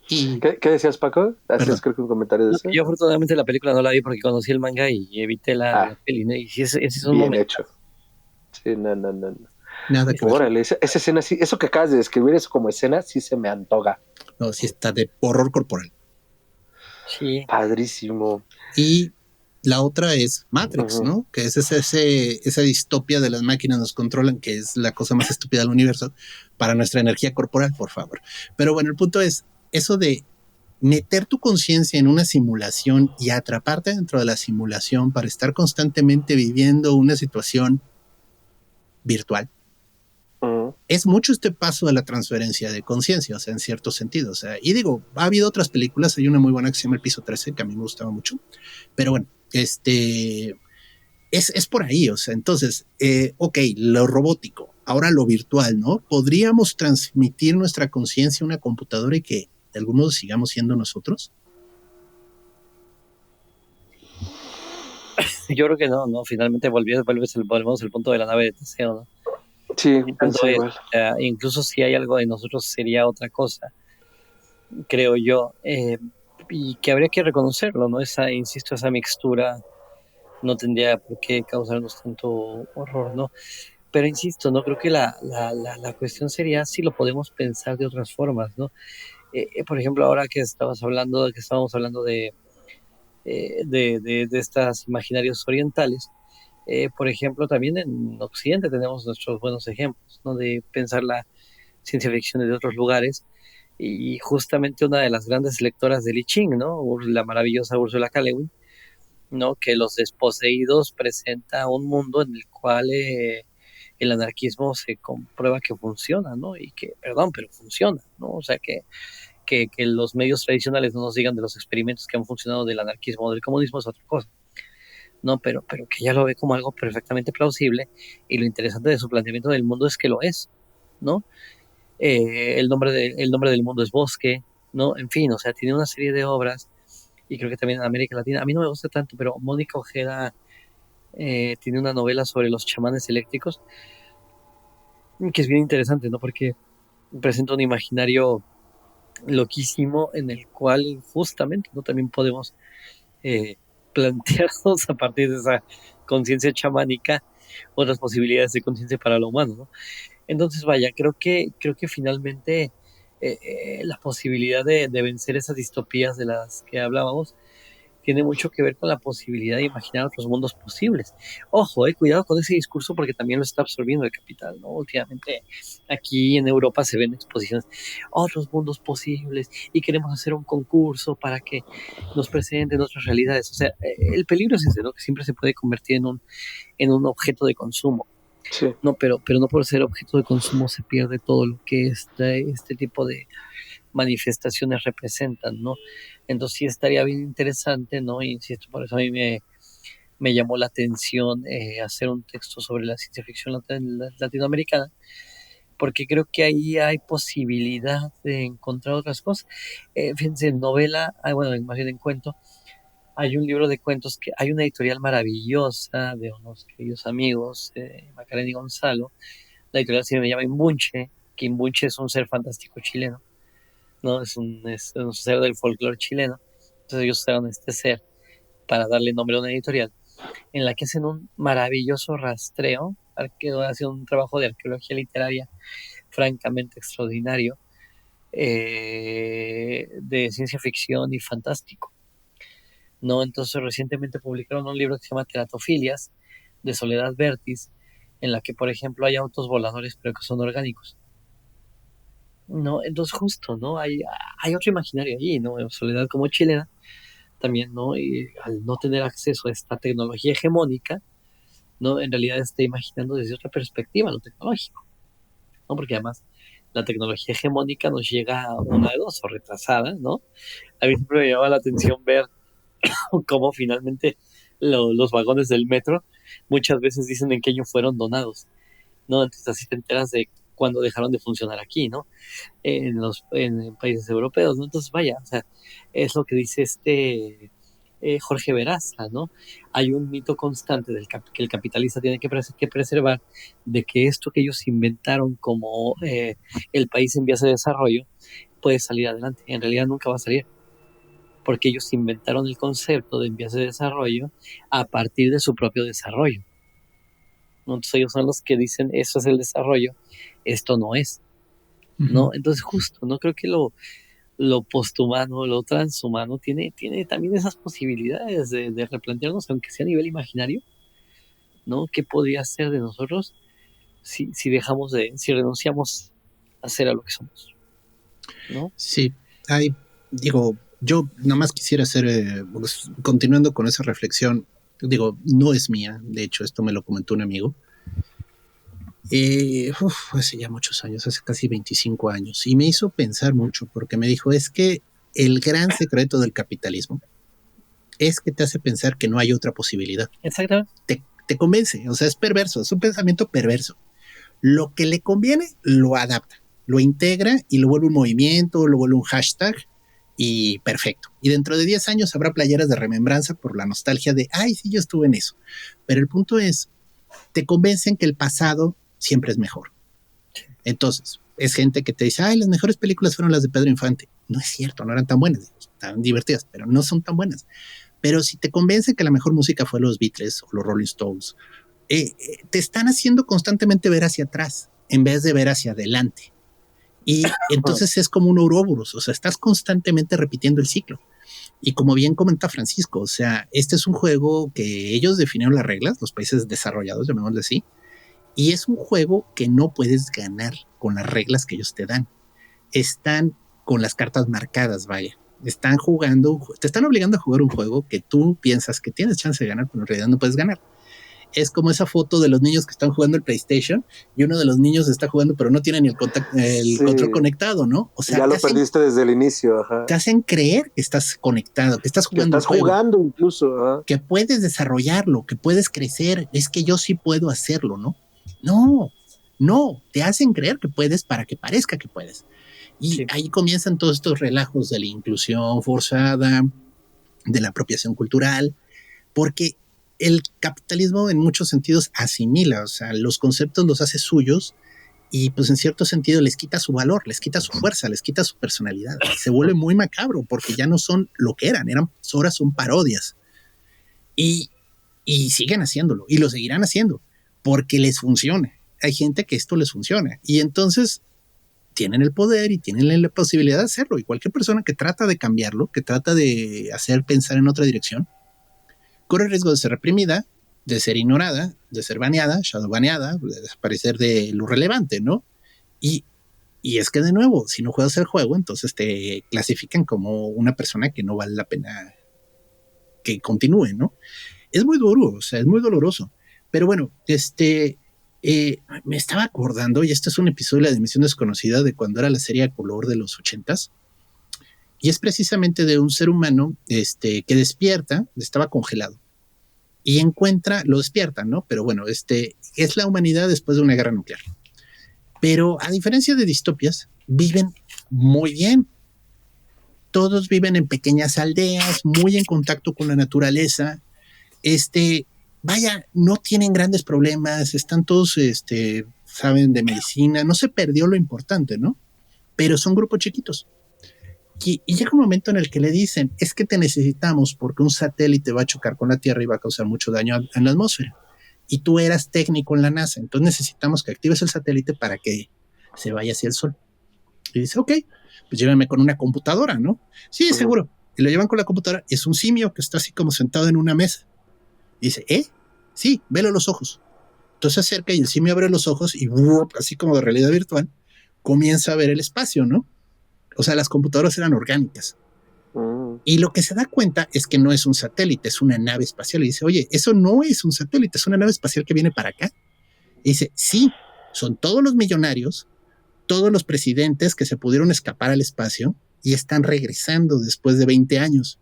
¿Qué decías, Paco? ¿Hacías creo que un comentario de eso? Yo afortunadamente la película no la vi porque conocí el manga y evité la peli, ¿no? Y ese es un bien momento. Hecho. Sí, no. Nada que Órale, esa escena sí, eso que acabas de describir, eso como escena, sí se me antoja. No, sí está de horror corporal. Sí. Padrísimo. Y la otra es Matrix, ¿no? Que es esa distopia de las máquinas nos controlan, que es la cosa más estúpida del universo para nuestra energía corporal, por favor. Pero bueno, el punto es eso de meter tu conciencia en una simulación y atraparte dentro de la simulación para estar constantemente viviendo una situación virtual. Es mucho este paso de la transferencia de conciencia, o sea, en cierto sentido. O sea, y digo, ha habido otras películas, hay una muy buena que se llama El Piso 13, que a mí me gustaba mucho, pero bueno, es por ahí, o sea, entonces, ok, lo robótico, ahora lo virtual, ¿no? ¿Podríamos transmitir nuestra conciencia a una computadora y que de algún modo sigamos siendo nosotros? Yo creo que no, finalmente volvemos al punto de la nave de Teseo, ¿no? Sí, Y tanto pensé es, igual. incluso si hay algo de nosotros sería otra cosa, creo yo, y que habría que reconocerlo, ¿no? Insisto, esa mixtura no tendría por qué causarnos tanto horror, ¿no? Pero insisto, no creo que la cuestión sería si lo podemos pensar de otras formas, ¿no? Por ejemplo, ahora que estábamos hablando de estas imaginarios orientales, por ejemplo, también en Occidente tenemos nuestros buenos ejemplos, ¿no? De pensar la ciencia ficción de otros lugares. Y justamente una de las grandes lectoras de I Ching, ¿no? La maravillosa Ursula K. Le Guin, ¿no? Que Los Desposeídos presenta un mundo en el cual el anarquismo se comprueba que funciona, ¿no? Y que, perdón, pero funciona, ¿no? O sea, que los medios tradicionales no nos digan de los experimentos que han funcionado del anarquismo o del comunismo es otra cosa, ¿no? Pero que ella lo ve como algo perfectamente plausible y lo interesante de su planteamiento del mundo es que lo es, ¿no? El nombre del mundo es Bosque, ¿no? En fin, o sea, tiene una serie de obras y creo que también en América Latina, a mí no me gusta tanto, pero Mónica Ojeda tiene una novela sobre los chamanes eléctricos que es bien interesante, ¿no? Porque presenta un imaginario loquísimo en el cual justamente, ¿no? También podemos eh, plantearnos a partir de esa conciencia chamánica otras posibilidades de conciencia para lo humano, ¿no? Entonces, vaya, creo que finalmente la posibilidad de vencer esas distopías de las que hablábamos tiene mucho que ver con la posibilidad de imaginar otros mundos posibles. Ojo, cuidado con ese discurso porque también lo está absorbiendo el capital, ¿no? Últimamente aquí en Europa se ven exposiciones, otros mundos posibles y queremos hacer un concurso para que nos presenten otras realidades. O sea, el peligro es ese, ¿no? Que siempre se puede convertir en un objeto de consumo. Sí. No, pero no por ser objeto de consumo se pierde todo lo que este tipo de manifestaciones representan, ¿no? Entonces sí estaría bien interesante, ¿no? Insisto, por eso a mí me llamó la atención hacer un texto sobre la ciencia ficción latinoamericana, porque creo que ahí hay posibilidad de encontrar otras cosas. Fíjense, en novela, bueno, más bien en cuento, hay un libro de cuentos que hay una editorial maravillosa de unos queridos amigos, Macarena y Gonzalo. La editorial se llama Imbunche, que Imbunche es un ser fantástico chileno, ¿no? Es un ser del folclore chileno. Entonces ellos usaron este ser para darle nombre a una editorial en la que hacen un maravilloso rastreo, hacen un trabajo de arqueología literaria francamente extraordinario, de ciencia ficción y fantástico, ¿no? Entonces recientemente publicaron un libro que se llama Teratofilias, de Soledad Vértiz, en la que, por ejemplo, hay autos voladores, pero que son orgánicos. No, entonces justo, ¿no? Hay otro imaginario allí, ¿no? Soledad como chilena, también, ¿no? Y al no tener acceso a esta tecnología hegemónica, ¿no? En realidad está imaginando desde otra perspectiva lo tecnológico, ¿no? Porque además la tecnología hegemónica nos llega una de dos, o retrasada, ¿no? A mí siempre me llama la atención ver cómo finalmente los vagones del metro muchas veces dicen en qué año fueron donados, ¿no? Entonces así te enteras de cuándo dejaron de funcionar aquí, ¿no? En países europeos, ¿no? Entonces, vaya, o sea, es lo que dice Jorge Veraza, ¿no? Hay un mito constante que el capitalista tiene que preservar de que esto que ellos inventaron como el país en vías de desarrollo puede salir adelante. En realidad nunca va a salir, porque ellos inventaron el concepto de vías de desarrollo a partir de su propio desarrollo, ¿no? Entonces ellos son los que dicen, eso es el desarrollo, esto no es, ¿no? Entonces justo, ¿no? Creo que lo posthumano, lo transhumano, tiene también esas posibilidades de replantearnos, aunque sea a nivel imaginario, ¿no? ¿Qué podría ser de nosotros si renunciamos a ser a lo que somos, ¿no? Sí, digo, yo nada más quisiera hacer, pues, continuando con esa reflexión, digo, no es mía, de hecho, esto me lo comentó un amigo, hace ya muchos años, hace casi 25 años, y me hizo pensar mucho porque me dijo, es que el gran secreto del capitalismo es que te hace pensar que no hay otra posibilidad. Exactamente. Te convence, o sea, es perverso, es un pensamiento perverso. Lo que le conviene, lo adapta, lo integra y lo vuelve un movimiento, lo vuelve un hashtag y perfecto. Y dentro de 10 años habrá playeras de remembranza por la nostalgia de, ay, sí, yo estuve en eso. Pero el punto es, te convencen que el pasado siempre es mejor. Entonces, es gente que te dice, ay, las mejores películas fueron las de Pedro Infante. No es cierto, no eran tan buenas, estaban divertidas, pero no son tan buenas. Pero si te convence que la mejor música fue los Beatles o los Rolling Stones, te están haciendo constantemente ver hacia atrás en vez de ver hacia adelante. Y entonces es como un ouroboros, o sea, estás constantemente repitiendo el ciclo. Y como bien comenta Francisco, o sea, este es un juego que ellos definieron las reglas, los países desarrollados, llamémosle así, y es un juego que no puedes ganar con las reglas que ellos te dan. Están con las cartas marcadas, vaya. Están jugando, te están obligando a jugar un juego que tú piensas que tienes chance de ganar, pero en realidad no puedes ganar. Es como esa foto de los niños que están jugando el PlayStation y uno de los niños está jugando pero no tiene ni el control conectado, ¿no? O sea, ya lo perdiste desde el inicio. Ajá. Te hacen creer que estás conectado, que estás jugando. Que estás jugando incluso. Ajá. Que puedes desarrollarlo, que puedes crecer. Es que yo sí puedo hacerlo, ¿no? No, te hacen creer que puedes para que parezca que puedes. Y ahí comienzan todos estos relajos de la inclusión forzada, de la apropiación cultural, porque el capitalismo en muchos sentidos asimila, o sea, los conceptos los hace suyos y pues en cierto sentido les quita su valor, les quita su fuerza, les quita su personalidad. Se vuelve muy macabro porque ya no son lo que eran, ahora son parodias. Y siguen haciéndolo y lo seguirán haciendo porque les funciona. Hay gente que esto les funciona y entonces tienen el poder y tienen la posibilidad de hacerlo. Y cualquier persona que trata de cambiarlo, que trata de hacer pensar en otra dirección, corre el riesgo de ser reprimida, de ser ignorada, de ser baneada, shadowbaneada, de desaparecer de lo relevante, ¿no? Y es que de nuevo, si no juegas el juego, entonces te clasifican como una persona que no vale la pena que continúe, ¿no? Es muy duro, o sea, es muy doloroso. Pero bueno, me estaba acordando, y este es un episodio de la Dimensión Desconocida de cuando era la serie a color de los 80s, y es precisamente de un ser humano que despierta, estaba congelado, y lo despierta, ¿no? Pero bueno, es la humanidad después de una guerra nuclear. Pero a diferencia de distopias, viven muy bien. Todos viven en pequeñas aldeas, muy en contacto con la naturaleza. Vaya, no tienen grandes problemas, están todos, saben de medicina, no se perdió lo importante, ¿no? Pero son grupos chiquitos. Y llega un momento en el que le dicen, es que te necesitamos porque un satélite va a chocar con la Tierra y va a causar mucho daño en la atmósfera. Y tú eras técnico en la NASA, entonces necesitamos que actives el satélite para que se vaya hacia el Sol. Y dice, ok, pues llévame con una computadora, ¿no? Sí, seguro. Y lo llevan con la computadora, es un simio que está así como sentado en una mesa. Y dice, sí, velo los ojos. Entonces se acerca y el simio abre los ojos y así como de realidad virtual, comienza a ver el espacio, ¿no? O sea, las computadoras eran orgánicas. Y lo que se da cuenta es que no es un satélite, es una nave espacial. Y dice, oye, eso no es un satélite, es una nave espacial que viene para acá. Y dice, sí, son todos los millonarios, todos los presidentes que se pudieron escapar al espacio y están regresando después de 20 años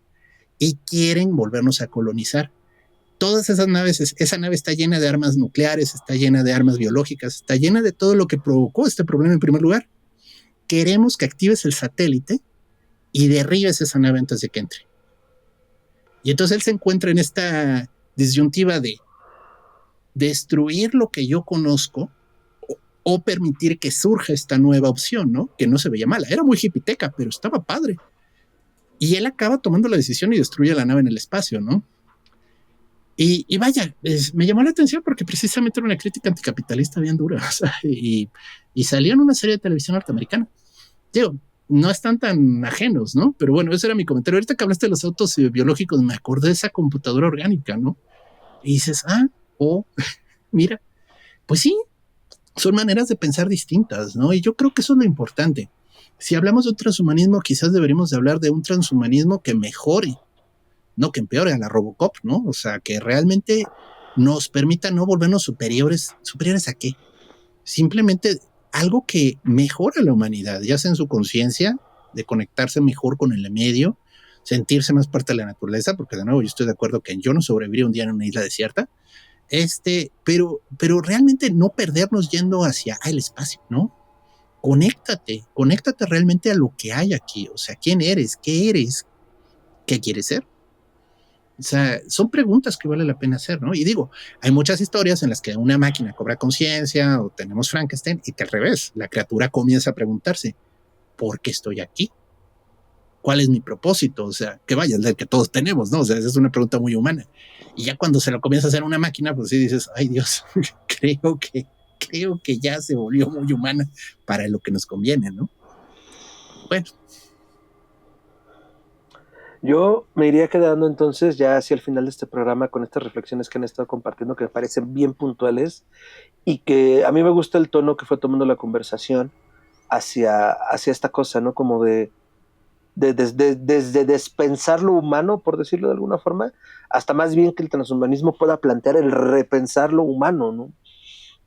y quieren volvernos a colonizar. Todas esas naves, esa nave está llena de armas nucleares, está llena de armas biológicas, está llena de todo lo que provocó este problema en primer lugar. Queremos que actives el satélite y derribes esa nave antes de que entre. Y entonces él se encuentra en esta disyuntiva de destruir lo que yo conozco o permitir que surja esta nueva opción, ¿no? Que no se veía mala, era muy hipiteca, pero estaba padre. Y él acaba tomando la decisión y destruye la nave en el espacio, ¿no? Y vaya, me llamó la atención porque precisamente era una crítica anticapitalista bien dura, o sea, y salió en una serie de televisión norteamericana. Digo, no están tan ajenos, ¿no? Pero bueno, ese era mi comentario. Ahorita que hablaste de los autos biológicos, me acordé de esa computadora orgánica, ¿no? Y dices, mira, pues sí, son maneras de pensar distintas, ¿no? Y yo creo que eso es lo importante. Si hablamos de un transhumanismo, quizás deberíamos de hablar de un transhumanismo que mejore, no que empeore a la Robocop, ¿no? O sea, que realmente nos permita no volvernos superiores. ¿Superiores a qué? Simplemente algo que mejora la humanidad, ya sea en su conciencia, de conectarse mejor con el medio, sentirse más parte de la naturaleza, porque de nuevo yo estoy de acuerdo que yo no sobreviviría un día en una isla desierta, pero realmente no perdernos yendo hacia el espacio, ¿no? conéctate realmente a lo que hay aquí, o sea, quién eres, qué quieres ser. O sea, son preguntas que vale la pena hacer, ¿no? Y digo, hay muchas historias en las que una máquina cobra conciencia o tenemos Frankenstein y que al revés, la criatura comienza a preguntarse, ¿por qué estoy aquí? ¿Cuál es mi propósito? O sea, que vaya, es el que todos tenemos, ¿no? O sea, esa es una pregunta muy humana. Y ya cuando se lo comienza a hacer una máquina, pues sí dices, ay Dios, creo que ya se volvió muy humana para lo que nos conviene, ¿no? Bueno. Yo me iría quedando entonces ya hacia el final de este programa con estas reflexiones que han estado compartiendo que me parecen bien puntuales y que a mí me gusta el tono que fue tomando la conversación hacia esta cosa, ¿no? Como desde despensar lo humano, por decirlo de alguna forma, hasta más bien que el transhumanismo pueda plantear el repensar lo humano, ¿no?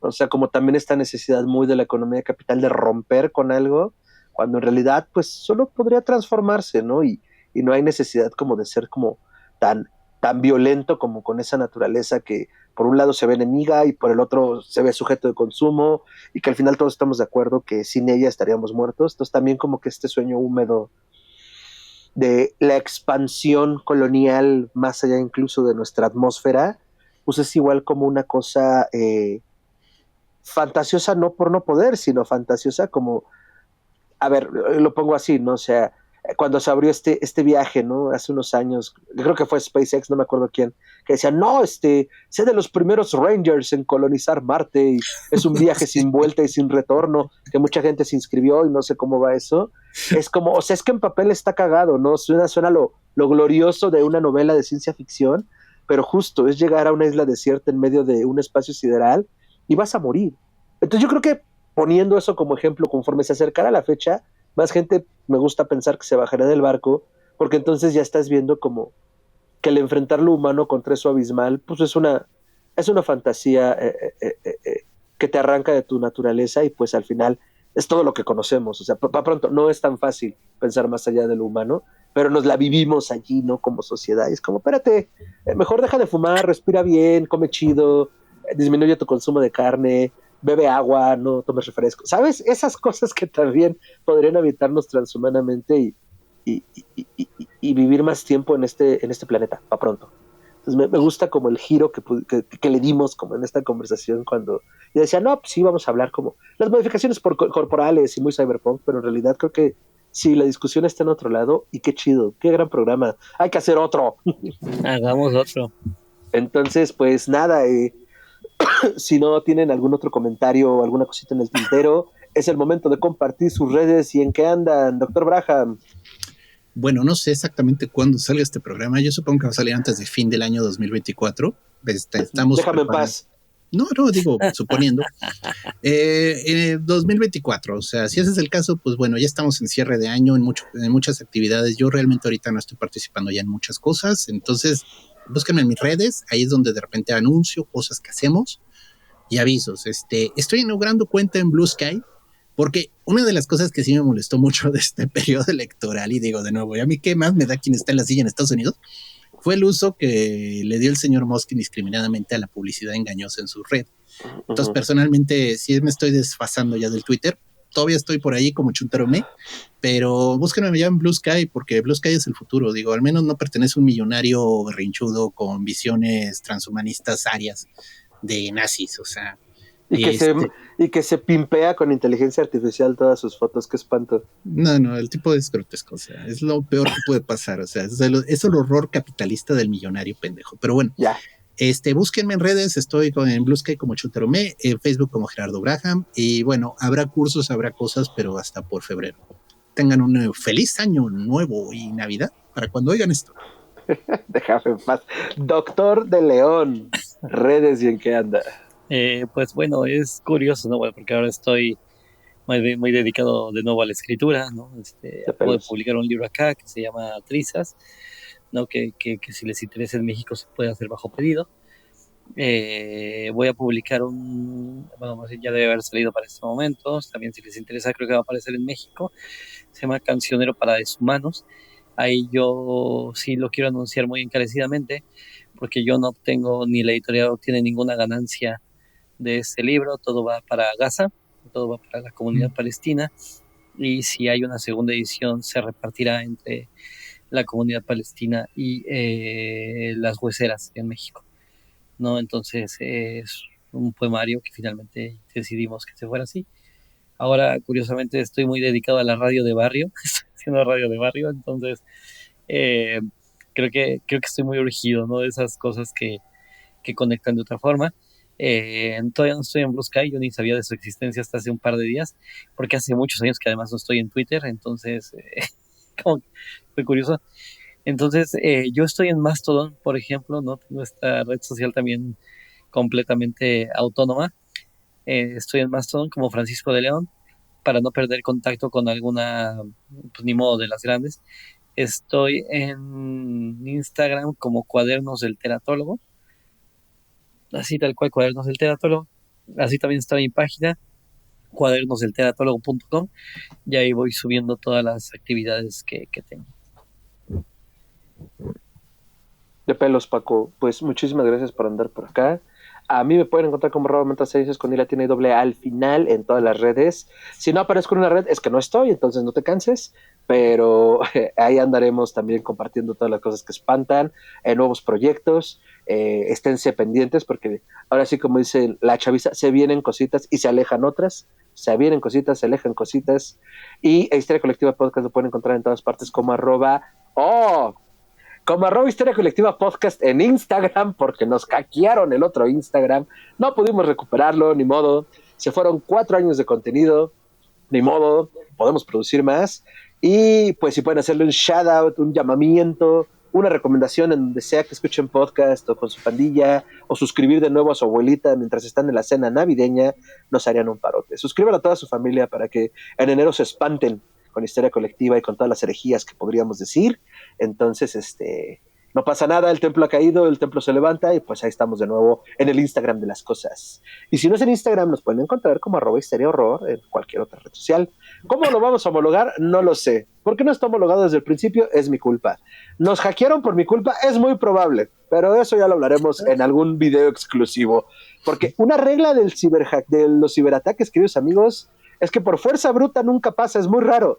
O sea, como también esta necesidad muy de la economía de capital de romper con algo, cuando en realidad pues solo podría transformarse, ¿no? Y no hay necesidad como de ser como tan, tan violento como con esa naturaleza que por un lado se ve enemiga y por el otro se ve sujeto de consumo y que al final todos estamos de acuerdo que sin ella estaríamos muertos. Entonces también como que este sueño húmedo de la expansión colonial más allá incluso de nuestra atmósfera, pues es igual como una cosa fantasiosa no por no poder, sino fantasiosa como, a ver, lo pongo así, ¿no? O sea, cuando se abrió este viaje, ¿no? Hace unos años, creo que fue SpaceX, no me acuerdo quién, que decía, no, sé de los primeros Rangers en colonizar Marte y es un viaje sin vuelta y sin retorno, que mucha gente se inscribió y no sé cómo va eso. Es como, o sea, es que en papel está cagado, ¿no? Suena lo glorioso de una novela de ciencia ficción, pero justo es llegar a una isla desierta en medio de un espacio sideral y vas a morir. Entonces yo creo que poniendo eso como ejemplo, conforme se acercara la fecha, más gente me gusta pensar que se bajará del barco, porque entonces ya estás viendo como que el enfrentar lo humano contra eso abismal, pues es una fantasía que te arranca de tu naturaleza y pues al final es todo lo que conocemos. O sea, para pronto no es tan fácil pensar más allá de lo humano, pero nos la vivimos allí, ¿no? Como sociedad. Y es como, espérate, mejor deja de fumar, respira bien, come chido, disminuye tu consumo de carne, bebe agua, no tomes refresco. ¿Sabes? Esas cosas que también podrían habitarnos transhumanamente y, y vivir más tiempo en este planeta, para pronto. Entonces me gusta como el giro que le dimos como en esta conversación cuando yo decía, no, pues sí, vamos a hablar como las modificaciones corporales y muy cyberpunk, pero en realidad creo que sí, la discusión está en otro lado y qué chido, qué gran programa. Hay que hacer otro. Hagamos otro. Entonces, pues nada, si no tienen algún otro comentario o alguna cosita en el tintero, es el momento de compartir sus redes y en qué andan, doctor Braham. Bueno, no sé exactamente cuándo salga este programa. Yo supongo que va a salir antes de fin del año 2024. Estamos Déjame en paz. No, digo, suponiendo. 2024, o sea, si ese es el caso, pues bueno, ya estamos en cierre de año en muchas actividades. Yo realmente ahorita no estoy participando ya en muchas cosas, entonces búsquenme en mis redes, ahí es donde de repente anuncio cosas que hacemos y avisos. Estoy inaugurando cuenta en Blue Sky, porque una de las cosas que sí me molestó mucho de este periodo electoral, y digo de nuevo, ¿y a mí qué más me da quien está en la silla en Estados Unidos? Fue el uso que le dio el señor Musk indiscriminadamente a la publicidad engañosa en su red. Entonces, personalmente, sí me estoy desfasando ya del Twitter. Todavía estoy por ahí como chuntarome, pero búsquenme ya en Blue Sky, porque Blue Sky es el futuro. Digo, al menos no pertenece a un millonario berrinchudo con visiones transhumanistas arias de nazis, o sea. Y que se pimpea con inteligencia artificial todas sus fotos, qué espanto. No, el tipo es grotesco, o sea, es lo peor que puede pasar, o sea, es el horror capitalista del millonario pendejo. Pero bueno, ya. Búsquenme en redes, estoy en Blue Sky como Chuntaromé, en Facebook como Gerardo Braham, y bueno, habrá cursos, habrá cosas, pero hasta por febrero. Tengan un feliz año nuevo y Navidad para cuando oigan esto. Déjame en paz. Doctor de León, redes y en qué anda. Pues bueno, es curioso, ¿no? Bueno, porque ahora estoy muy dedicado de nuevo a la escritura, ¿no? Acabo de publicar un libro acá que se llama Trizas, ¿no? Que si les interesa en México se puede hacer bajo pedido. Voy a publicar bueno, ya debe haber salido para estos momentos, también si les interesa creo que va a aparecer en México, se llama Cancionero para Deshumanos. Ahí yo sí lo quiero anunciar muy encarecidamente, porque yo no obtengo, ni la editorial obtiene ninguna ganancia de este libro, todo va para Gaza, todo va para la comunidad palestina, y si hay una segunda edición se repartirá entre la comunidad palestina y las hueseras en México, ¿no? Entonces es un poemario que finalmente decidimos que se fuera así. Ahora, curiosamente, estoy muy dedicado a la radio de barrio, estoy haciendo radio de barrio, entonces eh, creo que estoy muy urgido, ¿no? De esas cosas que conectan de otra forma. Todavía no estoy en Blue Sky, yo ni sabía de su existencia hasta hace un par de días, porque hace muchos años que además no estoy en Twitter, entonces como que fue curioso. Entonces yo estoy en Mastodon, por ejemplo, ¿no? Tengo esta red social también completamente autónoma. Estoy en Mastodon como Francisco de León, para no perder contacto con alguna, pues ni modo de las grandes. Estoy en Instagram como Cuadernos del Teratólogo, así tal cual, Cuadernos del Teratólogo. Así también está mi página, cuadernosdelteratólogo.com, y ahí voy subiendo todas las actividades que tengo. De pelos, Paco. Pues muchísimas gracias por andar por acá. A mí me pueden encontrar como Menta6 con la tiene doble A al final en todas las redes. Si no aparezco en una red es que no estoy, entonces no te canses. Pero ahí andaremos también compartiendo todas las cosas que espantan, nuevos proyectos. Esténse pendientes porque ahora sí, como dice la chaviza, se vienen cositas y se alejan otras. Se vienen cositas, se alejan cositas. Y Histeria Colectiva Podcast lo pueden encontrar en todas partes como @ Histeria Colectiva Podcast en Instagram, porque nos hackearon el otro Instagram. No pudimos recuperarlo, ni modo. Se fueron 4 años de contenido, ni modo. Podemos producir más. Y pues si pueden hacerle un shout out, un llamamiento, una recomendación en donde sea que escuchen podcast o con su pandilla, o suscribir de nuevo a su abuelita mientras están en la cena navideña, nos harían un parote. Suscriban a toda su familia para que en enero se espanten con Histeria Colectiva y con todas las herejías que podríamos decir. Entonces, no pasa nada, el templo ha caído, el templo se levanta y pues ahí estamos de nuevo en el Instagram de las cosas. Y si no es en Instagram, nos pueden encontrar como @histeriahorror en cualquier otra red social. ¿Cómo lo vamos a homologar? No lo sé. ¿Por qué no está homologado desde el principio? Es mi culpa. ¿Nos hackearon por mi culpa? Es muy probable, pero eso ya lo hablaremos en algún video exclusivo. Porque una regla del ciberhack, de los ciberataques, queridos amigos, es que por fuerza bruta nunca pasa, es muy raro.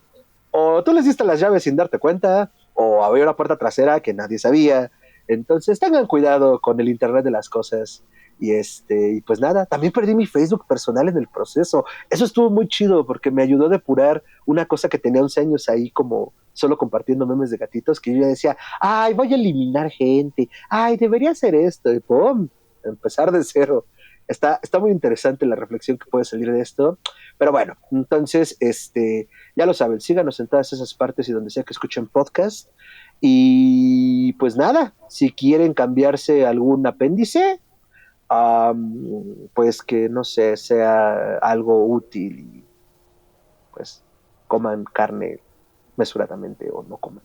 O tú les diste las llaves sin darte cuenta, o había una puerta trasera que nadie sabía. Entonces tengan cuidado con el internet de las cosas. Y pues nada, también perdí mi Facebook personal en el proceso. Eso estuvo muy chido porque me ayudó a depurar una cosa que tenía 11 años ahí como solo compartiendo memes de gatitos, que yo ya decía, ay, voy a eliminar gente, ay, debería hacer esto, y pum, empezar de cero. Está muy interesante la reflexión que puede salir de esto. Pero bueno, entonces, ya lo saben, síganos en todas esas partes y donde sea que escuchen podcast. Y pues nada, si quieren cambiarse algún apéndice, pues que no sé, sea algo útil y pues coman carne mesuradamente o no coman.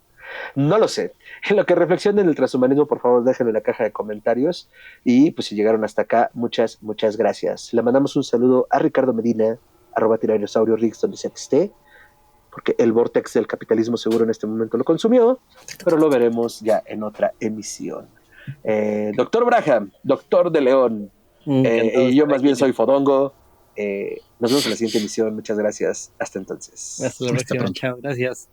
No lo sé. En lo que reflexionen el transhumanismo, por favor, déjenlo en la caja de comentarios. Y pues si llegaron hasta acá, muchas gracias. Le mandamos un saludo a Ricardo Medina, @Tiranosaurio_Rix, donde sea que esté, porque el vortex del capitalismo seguro en este momento lo consumió, pero lo veremos ya en otra emisión. Doctor Braham, Doctor de León, y yo más bien soy Fodongo. Nos vemos en la siguiente emisión. Muchas gracias. Hasta entonces. Hasta la próxima. Chao. Gracias.